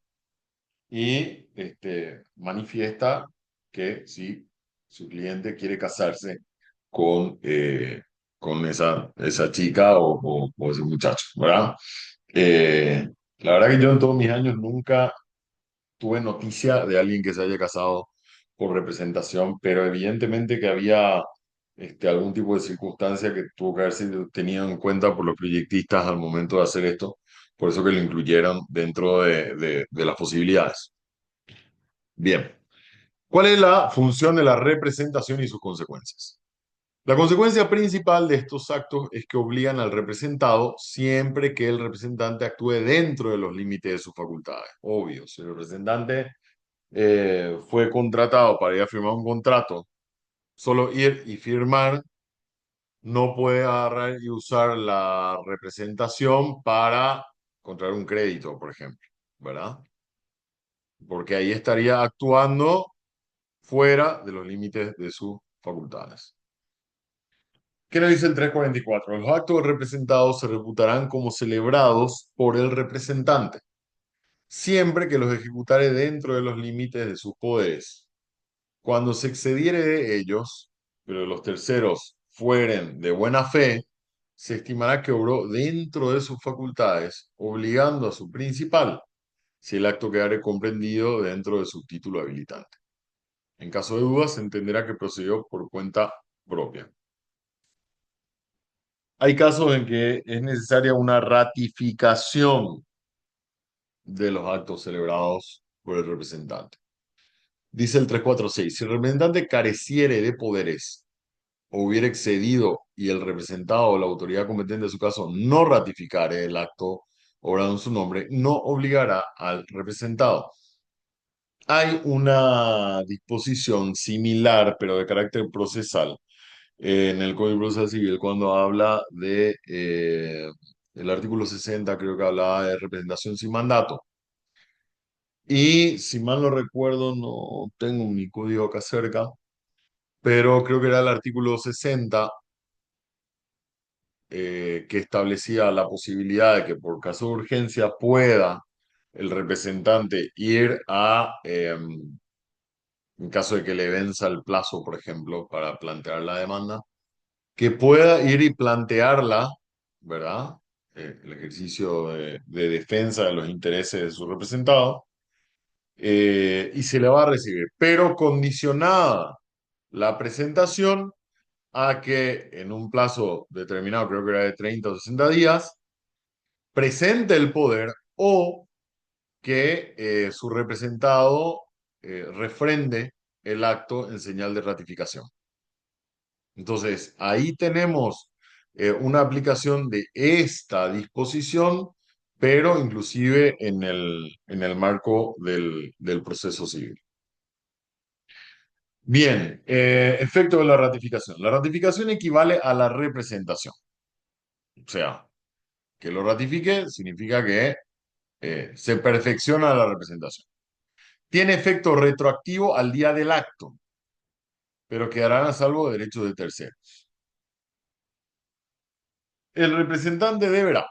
y manifiesta que si su cliente quiere casarse con, con esa chica o ese muchacho, ¿verdad? Eh, la verdad que yo en todos mis años nunca tuve noticia de alguien que se haya casado por representación, pero evidentemente que había algún tipo de circunstancia que tuvo que haber sido tenido en cuenta por los proyectistas al momento de hacer esto, por eso que lo incluyeron dentro de las posibilidades. Bien, ¿cuál es la función de la representación y sus consecuencias? La consecuencia principal de estos actos es que obligan al representado siempre que el representante actúe dentro de los límites de sus facultades. Obvio, si el representante fue contratado para ir a firmar un contrato, solo ir y firmar, no puede agarrar y usar la representación para contraer un crédito, por ejemplo, ¿verdad? Porque ahí estaría actuando fuera de los límites de sus facultades. ¿Qué nos dice el 344? Los actos del representado se reputarán como celebrados por el representante, siempre que los ejecutare dentro de los límites de sus poderes. Cuando se excediere de ellos, pero los terceros fueren de buena fe, se estimará que obró dentro de sus facultades, obligando a su principal, si el acto quedare comprendido dentro de su título habilitante. En caso de duda, se entenderá que procedió por cuenta propia. Hay casos en que es necesaria una ratificación de los actos celebrados por el representante. Dice el 346, si el representante careciere de poderes o hubiera excedido y el representado o la autoridad competente de su caso no ratificare el acto obrado en su nombre, no obligará al representado. Hay una disposición similar, pero de carácter procesal, en el Código Procesal Civil cuando habla de el artículo 60, creo que hablaba de representación sin mandato. Y si mal no recuerdo, no tengo mi código acá cerca, pero creo que era el artículo 60 que establecía la posibilidad de que por caso de urgencia pueda el representante ir en caso de que le venza el plazo, por ejemplo, para plantear la demanda, que pueda ir y plantearla, ¿verdad? El ejercicio de defensa de los intereses de su representado, y se le va a recibir, pero condicionada la presentación a que en un plazo determinado, creo que era de 30 o 60 días, presente el poder o que su representado refrende el acto en señal de ratificación. Entonces, ahí tenemos una aplicación de esta disposición, pero inclusive en el marco del proceso civil. Bien, efecto de la ratificación. La ratificación equivale a la representación. O sea, que lo ratifique significa que se perfecciona la representación. Tiene efecto retroactivo al día del acto, pero quedarán a salvo de derechos de terceros. El representante deberá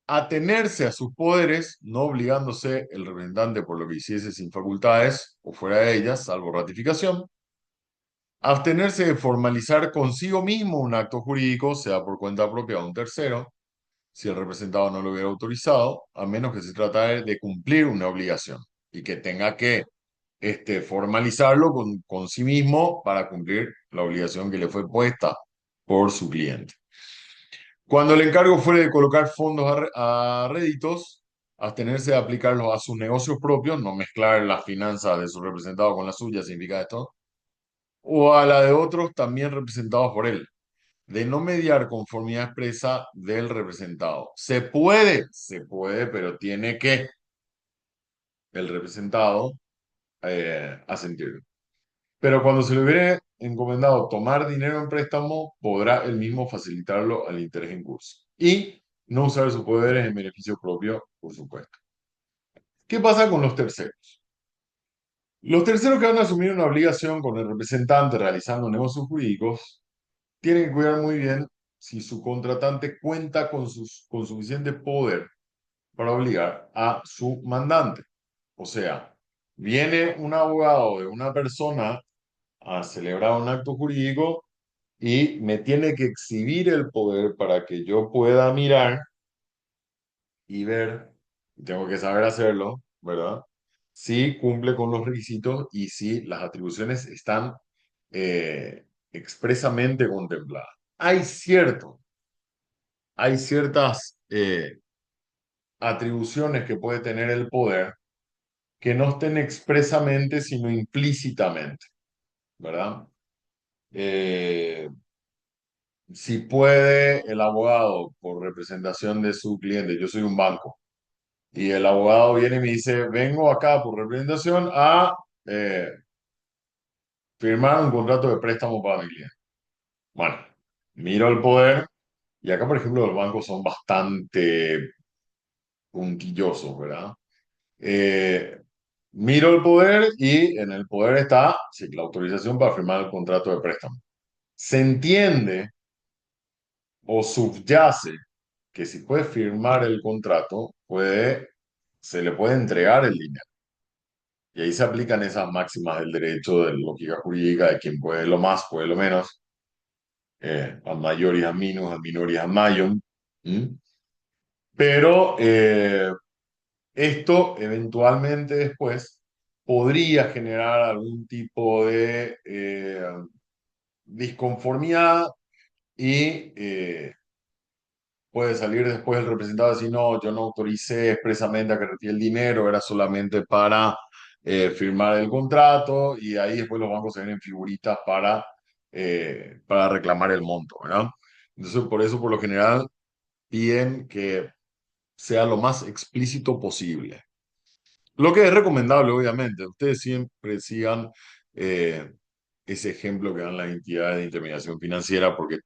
atenerse a sus poderes, no obligándose el representante por lo que hiciese sin facultades o fuera de ellas, salvo ratificación, abstenerse de formalizar consigo mismo un acto jurídico, sea por cuenta propia o un tercero, si el representado no lo hubiera autorizado, a menos que se tratara de cumplir una obligación y que tenga que formalizarlo con sí mismo para cumplir la obligación que le fue puesta por su cliente. Cuando el encargo fuere de colocar fondos a réditos, abstenerse de aplicarlos a sus negocios propios, no mezclar las finanzas de su representado con las suyas, significa esto, o a la de otros también representados por él, de no mediar conformidad expresa del representado. Se puede, pero tiene que el representado asentir. Pero cuando se le hubiere encomendado tomar dinero en préstamo, podrá él mismo facilitarlo al interés en curso. Y no usar sus poderes en beneficio propio, por supuesto. ¿Qué pasa con los terceros? Los terceros que van a asumir una obligación con el representante realizando negocios jurídicos tienen que cuidar muy bien si su contratante cuenta con suficiente poder para obligar a su mandante. O sea, viene un abogado de una persona a celebrar un acto jurídico y me tiene que exhibir el poder para que yo pueda mirar y ver, tengo que saber hacerlo, ¿verdad? Si cumple con los requisitos y si las atribuciones están expresamente contempladas. Hay ciertas atribuciones que puede tener el poder que no estén expresamente, sino implícitamente, ¿verdad? eh, si puede el abogado, por representación de su cliente, yo soy un banco, y el abogado viene y me dice, vengo acá por representación a eh, firmar un contrato de préstamo para mi cliente. Bueno, miro el poder, y acá, por ejemplo, los bancos son bastante puntillosos, ¿verdad? Eh, Miro el poder y en el poder está sí, la autorización para firmar el contrato de préstamo. Se entiende o subyace que si puede firmar el contrato, se le puede entregar el dinero. Y ahí se aplican esas máximas del derecho, de lógica jurídica, de quien puede lo más, puede lo menos, a mayoris a minus, a minoris a maior. ¿Mm? Pero esto eventualmente después podría generar algún tipo de disconformidad y puede salir después el representado y decir, no, yo no autoricé expresamente a que retire el dinero, era solamente para firmar el contrato y ahí después los bancos se ven en figuritas para reclamar el monto, ¿verdad? Entonces, por eso, por lo general, piden que sea lo más explícito posible. Lo que es recomendable, obviamente, ustedes siempre sigan eh, ese ejemplo que dan las entidades de intermediación financiera, porque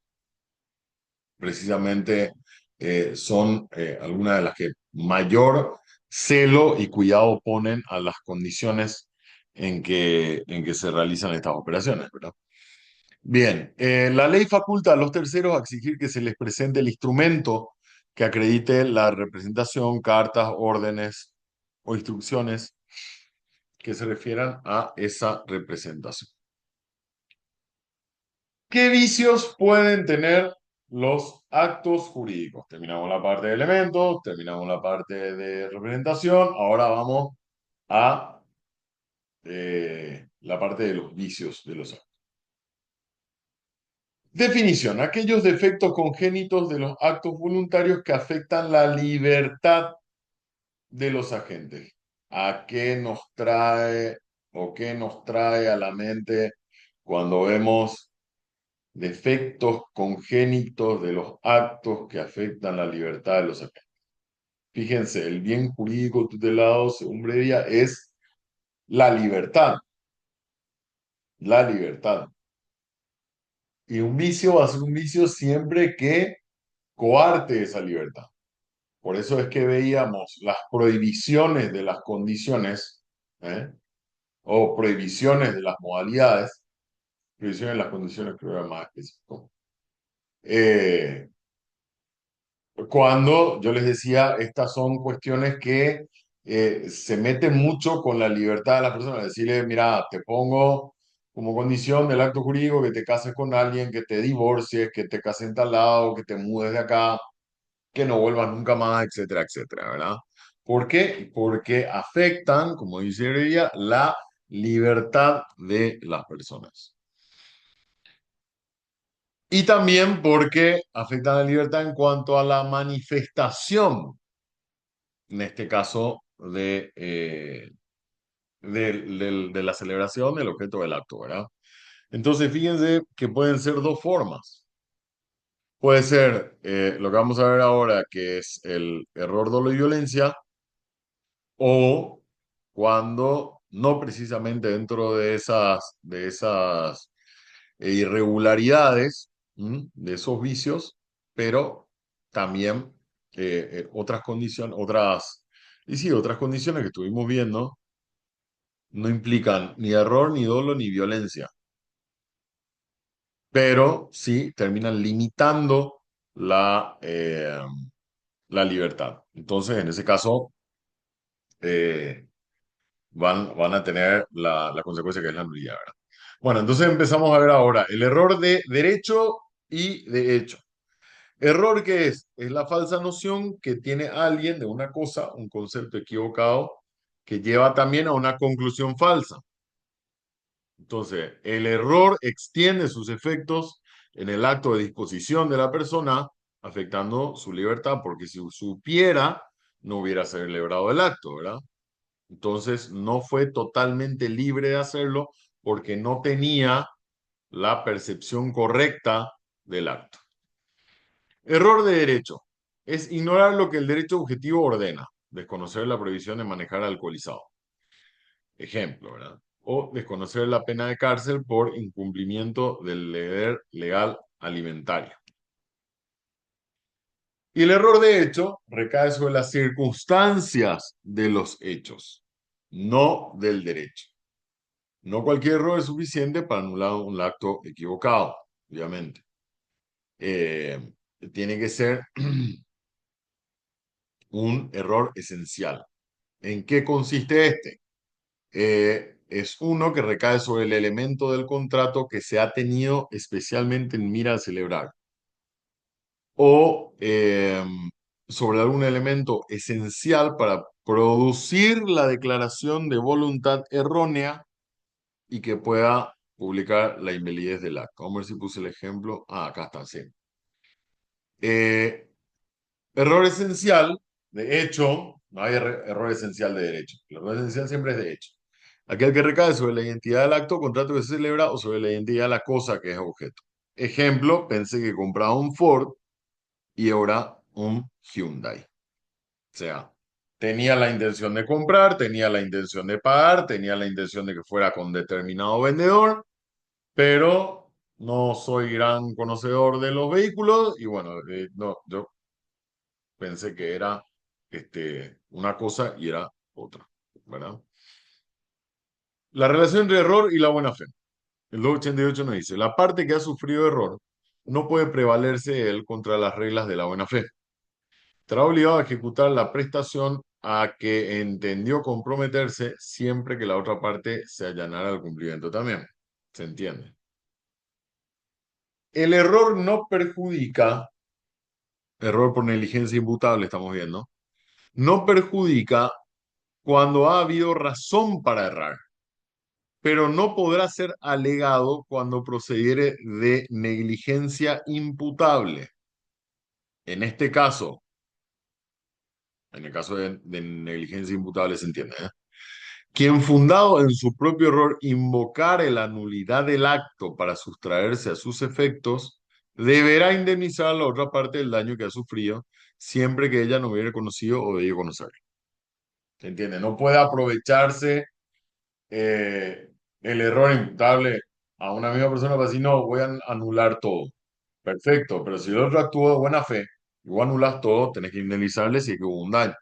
precisamente son algunas de las que mayor celo y cuidado ponen a las condiciones en que se realizan estas operaciones, ¿verdad? Bien, la ley faculta a los terceros a exigir que se les presente el instrumento que acredite la representación, cartas, órdenes o instrucciones que se refieran a esa representación. ¿Qué vicios pueden tener los actos jurídicos? Terminamos la parte de elementos, terminamos la parte de representación, ahora vamos a la parte de los vicios de los actos. Definición: aquellos defectos congénitos de los actos voluntarios que afectan la libertad de los agentes. ¿A qué nos trae o qué nos trae a la mente cuando vemos defectos congénitos de los actos que afectan la libertad de los agentes? Fíjense, el bien jurídico tutelado, según Brevia, es la libertad, la libertad. Y un vicio va a ser un vicio siempre que coarte esa libertad. Por eso es que veíamos las prohibiciones de las condiciones, ¿eh? O prohibiciones de las modalidades, prohibiciones de las condiciones, creo que era más específico. Eh, Cuando yo les decía, estas son cuestiones que se meten mucho con la libertad de las personas. Decirle, mira, te pongo como condición del acto jurídico que te cases con alguien, que te divorcies, que te cases en tal lado, que te mudes de acá, que no vuelvas nunca más, etcétera, etcétera, ¿verdad? ¿Por qué? Porque afectan, como dice ella, la libertad de las personas. Y también porque afectan la libertad en cuanto a la manifestación, en este caso, de la celebración del objeto del acto, ¿verdad? Entonces, fíjense que pueden ser dos formas. Puede ser lo que vamos a ver ahora, que es el error, dolo y violencia, o cuando no precisamente dentro de esas irregularidades, de esos vicios, pero también otras condiciones, y sí, otras condiciones que estuvimos viendo, no implican ni error, ni dolo, ni violencia, pero sí terminan limitando la libertad. Entonces, en ese caso, eh, van a tener la consecuencia que es la nulidad, ¿verdad? Bueno, entonces empezamos a ver ahora el error de derecho y de hecho. Error, ¿qué es? Es la falsa noción que tiene alguien de una cosa, un concepto equivocado, que lleva también a una conclusión falsa. Entonces, el error extiende sus efectos en el acto de disposición de la persona, afectando su libertad, porque si supiera, no hubiera celebrado el acto, ¿verdad? Entonces, no fue totalmente libre de hacerlo porque no tenía la percepción correcta del acto. Error de derecho. Es ignorar lo que el derecho objetivo ordena. Desconocer la prohibición de manejar alcoholizado. Ejemplo, ¿verdad? O desconocer la pena de cárcel por incumplimiento del deber legal alimentario. Y el error de hecho recae sobre las circunstancias de los hechos, no del derecho. No cualquier error es suficiente para anular un acto equivocado, obviamente. Eh, Tiene que ser un error esencial. ¿En qué consiste este? Es uno que recae sobre el elemento del contrato que se ha tenido especialmente en mira a celebrar o sobre algún elemento esencial para producir la declaración de voluntad errónea y que pueda publicar la invalidez del acto. Vamos a ver si puse el ejemplo. Ah, acá está, sí. Eh, Error esencial, de hecho, no hay error esencial de derecho. El error esencial siempre es de hecho. Aquel que recae sobre la identidad del acto, contrato que se celebra o sobre la identidad de la cosa que es objeto. Ejemplo, pensé que compraba un Ford y ahora un Hyundai. O sea, tenía la intención de comprar, tenía la intención de pagar, tenía la intención de que fuera con determinado vendedor, pero no soy gran conocedor de los vehículos y bueno, no, yo pensé que era una cosa y era otra, ¿verdad? La relación entre error y la buena fe. El 288 nos dice, la parte que ha sufrido error no puede prevalerse de él contra las reglas de la buena fe. Estará obligado a ejecutar la prestación a que entendió comprometerse siempre que la otra parte se allanara al cumplimiento también. ¿Se entiende? El error no perjudica, error por negligencia imputable, estamos viendo, no perjudica cuando ha habido razón para errar, pero no podrá ser alegado cuando procediere de negligencia imputable. En este caso, en el caso de negligencia imputable se entiende, ¿eh? Quien fundado en su propio error invocare la nulidad del acto para sustraerse a sus efectos, deberá indemnizar a la otra parte del daño que ha sufrido, siempre que ella no hubiera conocido o debido conocerlo. ¿Se entiende? No puede aprovecharse eh, el error imputable a una misma persona para decir, no, voy a anular todo. Perfecto, pero si el otro actuó de buena fe y vos anulas todo, tenés que indemnizarle si es que hubo un daño.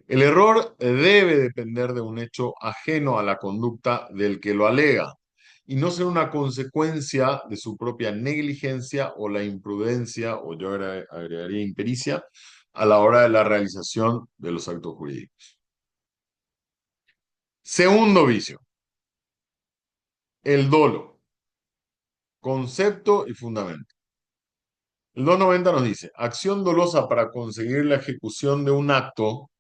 El error debe depender de un hecho ajeno a la conducta del que lo alega y no ser una consecuencia de su propia negligencia o la imprudencia, o yo agregaría impericia, a la hora de la realización de los actos jurídicos. Segundo vicio, el dolo, concepto y fundamento. El 290 nos dice, acción dolosa para conseguir la ejecución de un acto,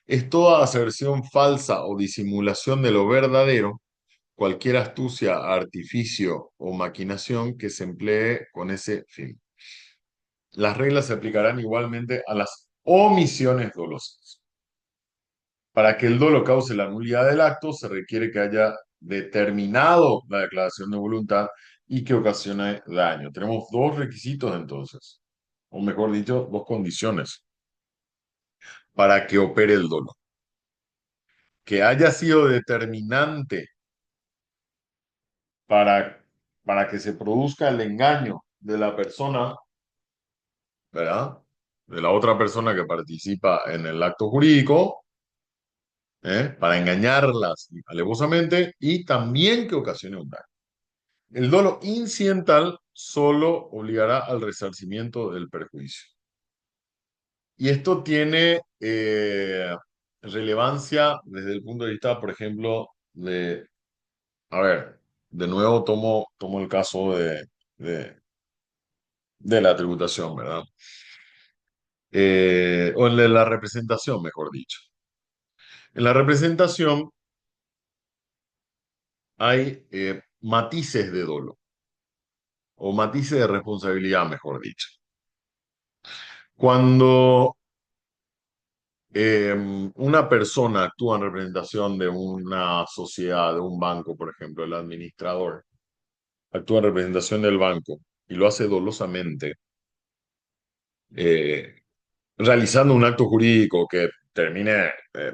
es toda aserción falsa o disimulación de lo verdadero, cualquier astucia, artificio o maquinación que se emplee con ese fin. Las reglas se aplicarán igualmente a las omisiones dolosas. Para que el dolo cause la nulidad del acto, se requiere que haya determinado la declaración de voluntad y que ocasione daño. Tenemos dos requisitos entonces, o mejor dicho, dos condiciones para que opere el dolo. Que haya sido determinante para, para que se produzca el engaño de la persona, ¿verdad? De la otra persona que participa en el acto jurídico, para engañarlas alevosamente y también que ocasione un daño. El dolo incidental solo obligará al resarcimiento del perjuicio. Y esto tiene relevancia desde el punto de vista, por ejemplo, a ver, de nuevo tomo el caso de, de la tributación, ¿verdad? O el de la representación, mejor dicho. En la representación hay matices de dolo, o matices de responsabilidad, mejor dicho. Cuando una persona actúa en representación de una sociedad, de un banco, por ejemplo, el administrador actúa en representación del banco y lo hace dolosamente, eh, realizando un acto jurídico que termine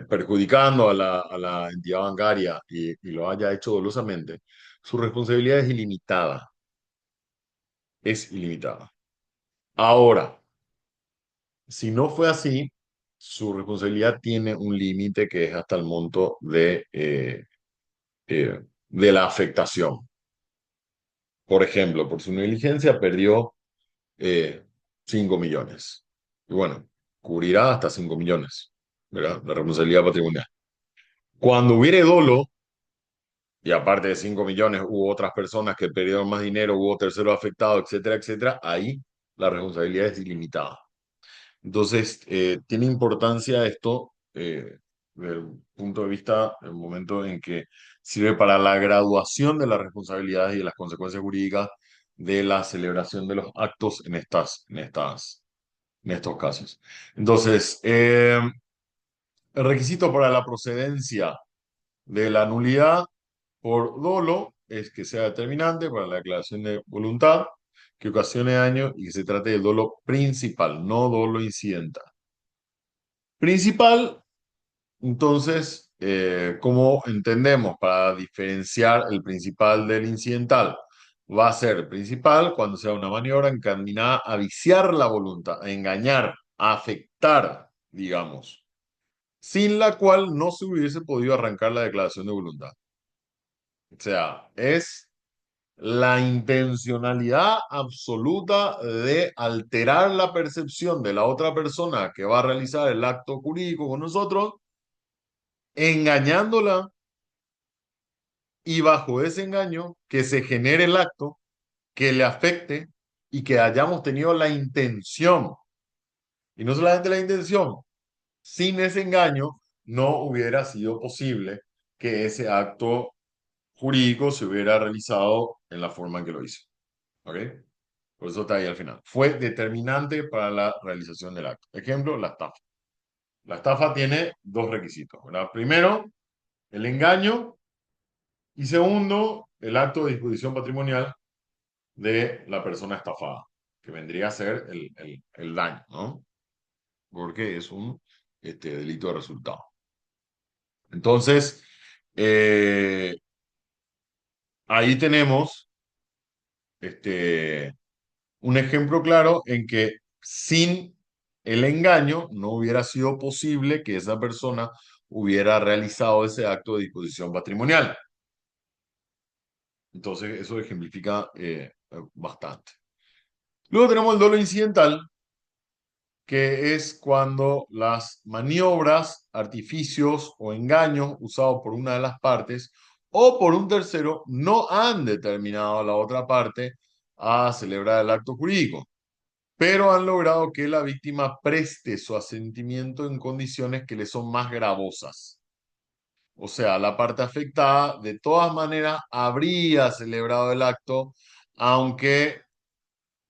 perjudicando a la entidad bancaria y lo haya hecho dolosamente, su responsabilidad es ilimitada, es ilimitada. Ahora, si no fue así, su responsabilidad tiene un límite que es hasta el monto de la afectación. Por ejemplo, por su negligencia perdió eh, 5 millones. Y bueno, cubrirá hasta 5 millones, ¿verdad? La responsabilidad patrimonial. Cuando hubiere dolo, y aparte de 5 millones hubo otras personas que perdieron más dinero, hubo terceros afectados, etcétera, etcétera, ahí la responsabilidad es ilimitada. Entonces, tiene importancia esto desde el punto de vista, el momento en que sirve para la graduación de las responsabilidades y de las consecuencias jurídicas de la celebración de los actos en estos casos. Entonces, el requisito para la procedencia de la nulidad por dolo es que sea determinante para la declaración de voluntad, que ocasione daño y que se trate del dolo principal, no dolo incidental. Principal, entonces, ¿cómo entendemos para diferenciar el principal del incidental? Va a ser principal cuando sea una maniobra encaminada a viciar la voluntad, a engañar, a afectar, digamos, sin la cual no se hubiese podido arrancar la declaración de voluntad. O sea, es la intencionalidad absoluta de alterar la percepción de la otra persona que va a realizar el acto jurídico con nosotros, engañándola y bajo ese engaño que se genere el acto que le afecte y que hayamos tenido la intención, y no solamente la intención, sin ese engaño no hubiera sido posible que ese acto jurídico se hubiera realizado en la forma en que lo hizo. ¿Ok? Por eso está ahí al final. Fue determinante para la realización del acto. Ejemplo, la estafa. La estafa tiene dos requisitos, ¿verdad? Primero, el engaño y segundo, el acto de disposición patrimonial de la persona estafada, que vendría a ser el daño, ¿no? Porque es un delito de resultado. Entonces, eh, ahí tenemos este, un ejemplo claro en que sin el engaño no hubiera sido posible que esa persona hubiera realizado ese acto de disposición patrimonial. Entonces, eso ejemplifica bastante. Luego tenemos el dolo incidental, que es cuando las maniobras, artificios o engaños usados por una de las partes o por un tercero no han determinado a la otra parte a celebrar el acto jurídico, pero han logrado que la víctima preste su asentimiento en condiciones que le son más gravosas. O sea, la parte afectada de todas maneras habría celebrado el acto, aunque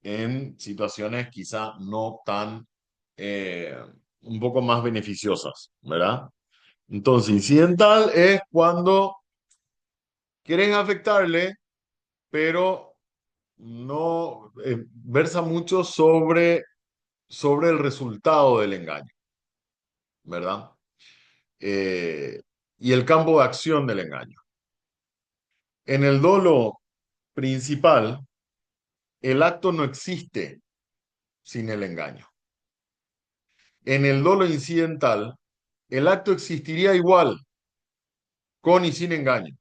en situaciones quizá no tan, eh, un poco más beneficiosas, ¿verdad? Entonces, incidental es cuando quieren afectarle, pero no versa mucho sobre el resultado del engaño, ¿verdad? Eh, y el campo de acción del engaño. En el dolo principal, el acto no existe sin el engaño. En el dolo incidental, el acto existiría igual, con y sin engaño.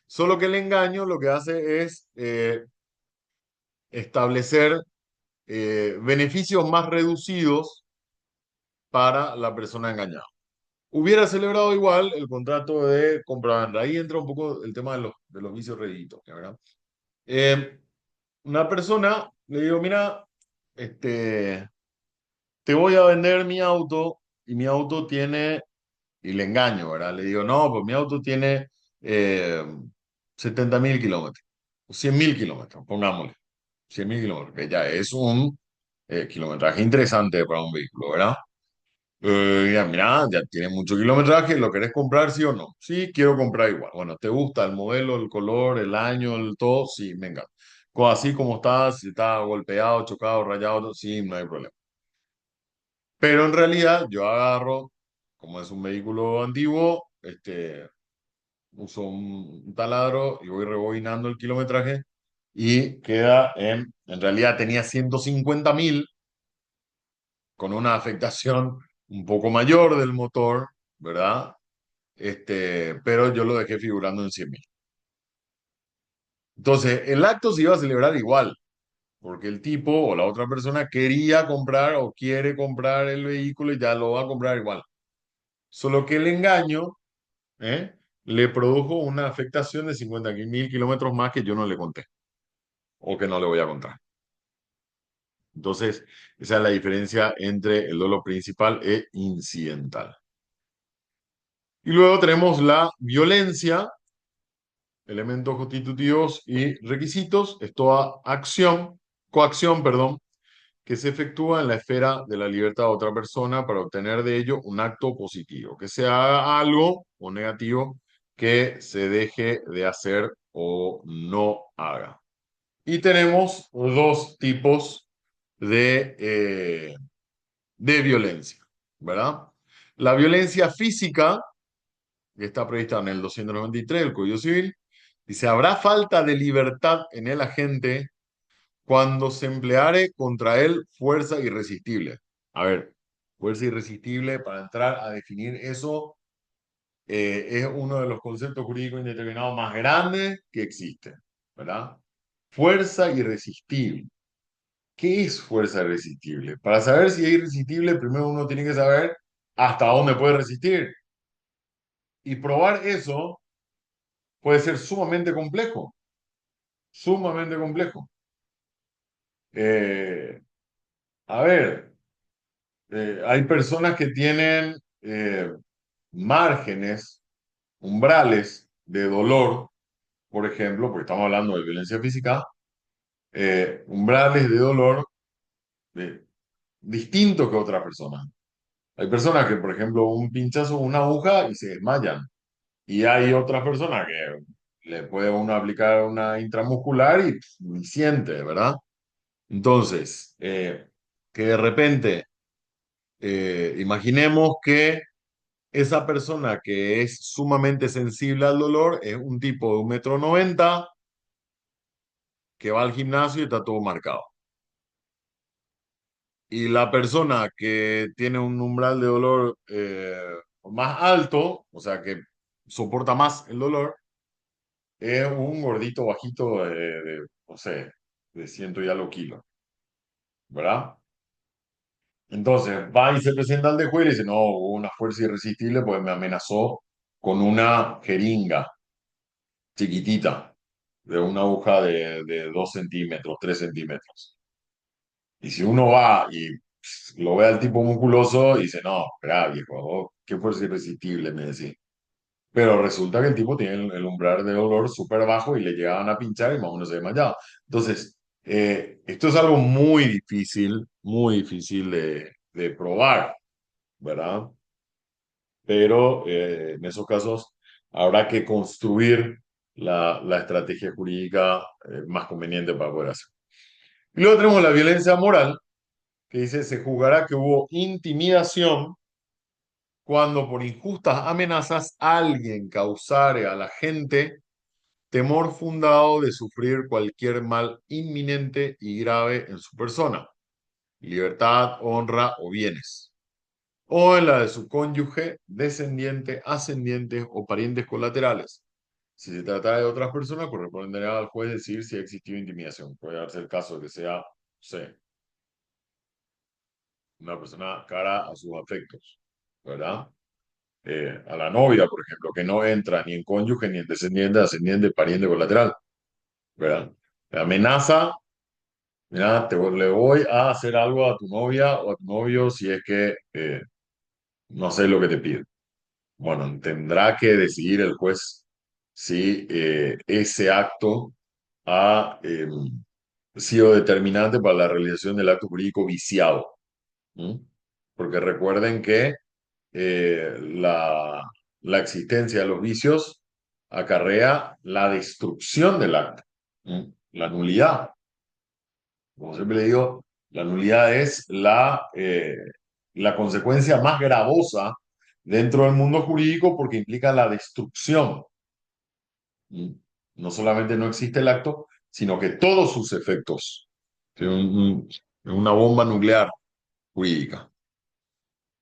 Solo que el engaño lo que hace es establecer beneficios más reducidos para la persona engañada. Hubiera celebrado igual el contrato de compraventa. Ahí entra un poco el tema de los vicios réditos, ¿verdad? Eh, una persona le digo, mira, te voy a vender mi auto y mi auto tiene, y le engaño, ¿verdad? Le digo, no, pues mi auto tiene eh, 70.000 kilómetros, 100.000 kilómetros, pongámosle, 100.000 kilómetros, que ya es un kilometraje interesante para un vehículo, ¿verdad? Ya, mira, ya tiene mucho kilometraje, ¿lo querés comprar, sí o no? Sí, quiero comprar igual. Bueno, ¿te gusta el modelo, el color, el año, el todo? Sí, venga. Así como está, si está golpeado, chocado, rayado, sí, no hay problema. Pero en realidad yo agarro, como es un vehículo antiguo, uso un taladro y voy rebobinando el kilometraje y queda en realidad tenía 150.000 con una afectación un poco mayor del motor, ¿verdad? Pero yo lo dejé figurando en 100.000. Entonces, el acto se iba a celebrar igual, porque el tipo o la otra persona quería comprar o quiere comprar el vehículo y ya lo va a comprar igual. Solo que el engaño, ¿eh? Le produjo una afectación de 50.000 kilómetros más que yo no le conté o que no le voy a contar. Entonces, esa es la diferencia entre el dolo principal e incidental. Y luego tenemos la violencia, elementos constitutivos y requisitos. Es toda acción, coacción, perdón, que se efectúa en la esfera de la libertad de otra persona para obtener de ello un acto positivo, que se haga algo o negativo que se deje de hacer o no haga. Y tenemos dos tipos de violencia, ¿verdad? La violencia física, que está prevista en el 293 del Código Civil, dice, habrá falta de libertad en el agente cuando se empleare contra él fuerza irresistible. A ver, fuerza irresistible, para entrar a definir eso, es uno de los conceptos jurídicos indeterminados más grandes que existen, ¿verdad? Fuerza irresistible. ¿Qué es fuerza irresistible? Para saber si es irresistible, primero uno tiene que saber hasta dónde puede resistir. Y probar eso puede ser sumamente complejo, sumamente complejo. Eh, a ver, hay personas que tienen márgenes, umbrales de dolor, por ejemplo, porque estamos hablando de violencia física, umbrales de dolor eh, distintos que otras personas. Hay personas que, por ejemplo, un pinchazo, una aguja y se desmayan. Y hay otras personas que le puede uno aplicar una intramuscular y pf, ni siente, ¿verdad? Entonces, que de repente, imaginemos que esa persona que es sumamente sensible al dolor es un tipo de 1,90 m que va al gimnasio y está todo marcado. Y la persona que tiene un umbral de dolor más alto, o sea, que soporta más el dolor, es un gordito bajito no sé, de ciento y algo kilos, ¿verdad? Entonces va y se presenta al de juez y dice, no, hubo una fuerza irresistible pues me amenazó con una jeringa chiquitita, de una aguja de 2 centímetros, 3 centímetros. Y si uno va y lo ve al tipo musculoso y dice, no, espera, viejo, qué fuerza irresistible, me decía. Pero resulta que el tipo tiene el umbral de dolor súper bajo y le llegaban a pinchar y más o menos se desmayaba. Entonces, esto es algo muy difícil de probar, ¿verdad? Pero en esos casos habrá que construir la estrategia jurídica más conveniente para poder hacer. Y luego tenemos la violencia moral, que dice, se juzgará que hubo intimidación cuando por injustas amenazas alguien causare a la gente temor fundado de sufrir cualquier mal inminente y grave en su persona, libertad, honra o bienes, o en la de su cónyuge, descendiente, ascendientes o parientes colaterales. Si se trata de otras personas, corresponderá al juez decir si ha existido intimidación. Puede darse el caso de que sea, no sé, una persona cara a sus afectos, ¿verdad? A la novia, por ejemplo, que no entra ni en cónyuge, ni en descendiente, ascendiente, pariente colateral, ¿verdad? Amenaza, mira, le voy a hacer algo a tu novia o a tu novio si es que no sé lo que te pide. Bueno, tendrá que decidir el juez si ese acto ha sido determinante para la realización del acto jurídico viciado. ¿Mm? porque recuerden que la existencia de los vicios acarrea la destrucción del acto, ¿m? La nulidad. Como siempre le digo, la nulidad es la consecuencia más gravosa dentro del mundo jurídico porque implica la destrucción. ¿M? No solamente no existe el acto, sino que todos sus efectos. Es una bomba nuclear jurídica.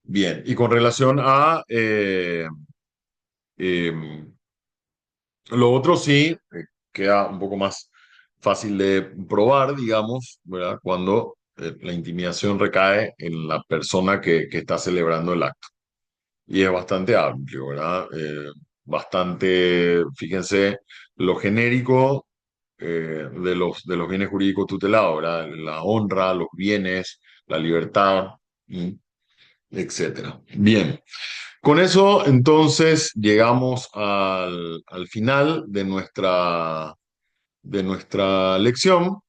Bien, y con relación a eh, lo otro sí, queda un poco más fácil de probar, digamos, ¿verdad? Cuando la intimidación recae en la persona que está celebrando el acto. Y es bastante amplio, ¿verdad? Fíjense, lo genérico de los bienes jurídicos tutelados, ¿verdad? La honra, los bienes, la libertad, ¿m? Etcétera. Bien. Con eso, entonces, llegamos al final de nuestra lección.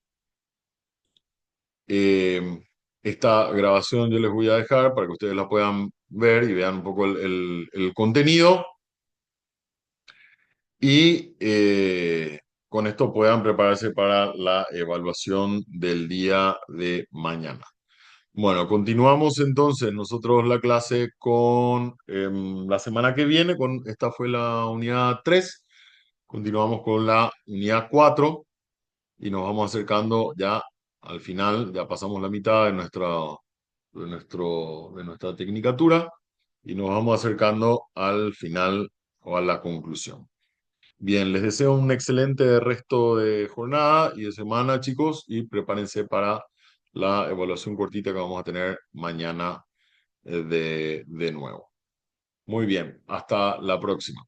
Eh, Esta grabación yo les voy a dejar para que ustedes la puedan ver y vean un poco el contenido y con esto puedan prepararse para la evaluación del día de mañana. Bueno, continuamos entonces nosotros la clase con la semana que viene, esta fue la unidad 3. Continuamos con la unidad 4 y nos vamos acercando ya al final, ya pasamos la mitad de nuestra tecnicatura y nos vamos acercando al final o a la conclusión. Bien, les deseo un excelente resto de jornada y de semana, chicos, y prepárense para la evaluación cortita que vamos a tener mañana de nuevo. Muy bien, hasta la próxima.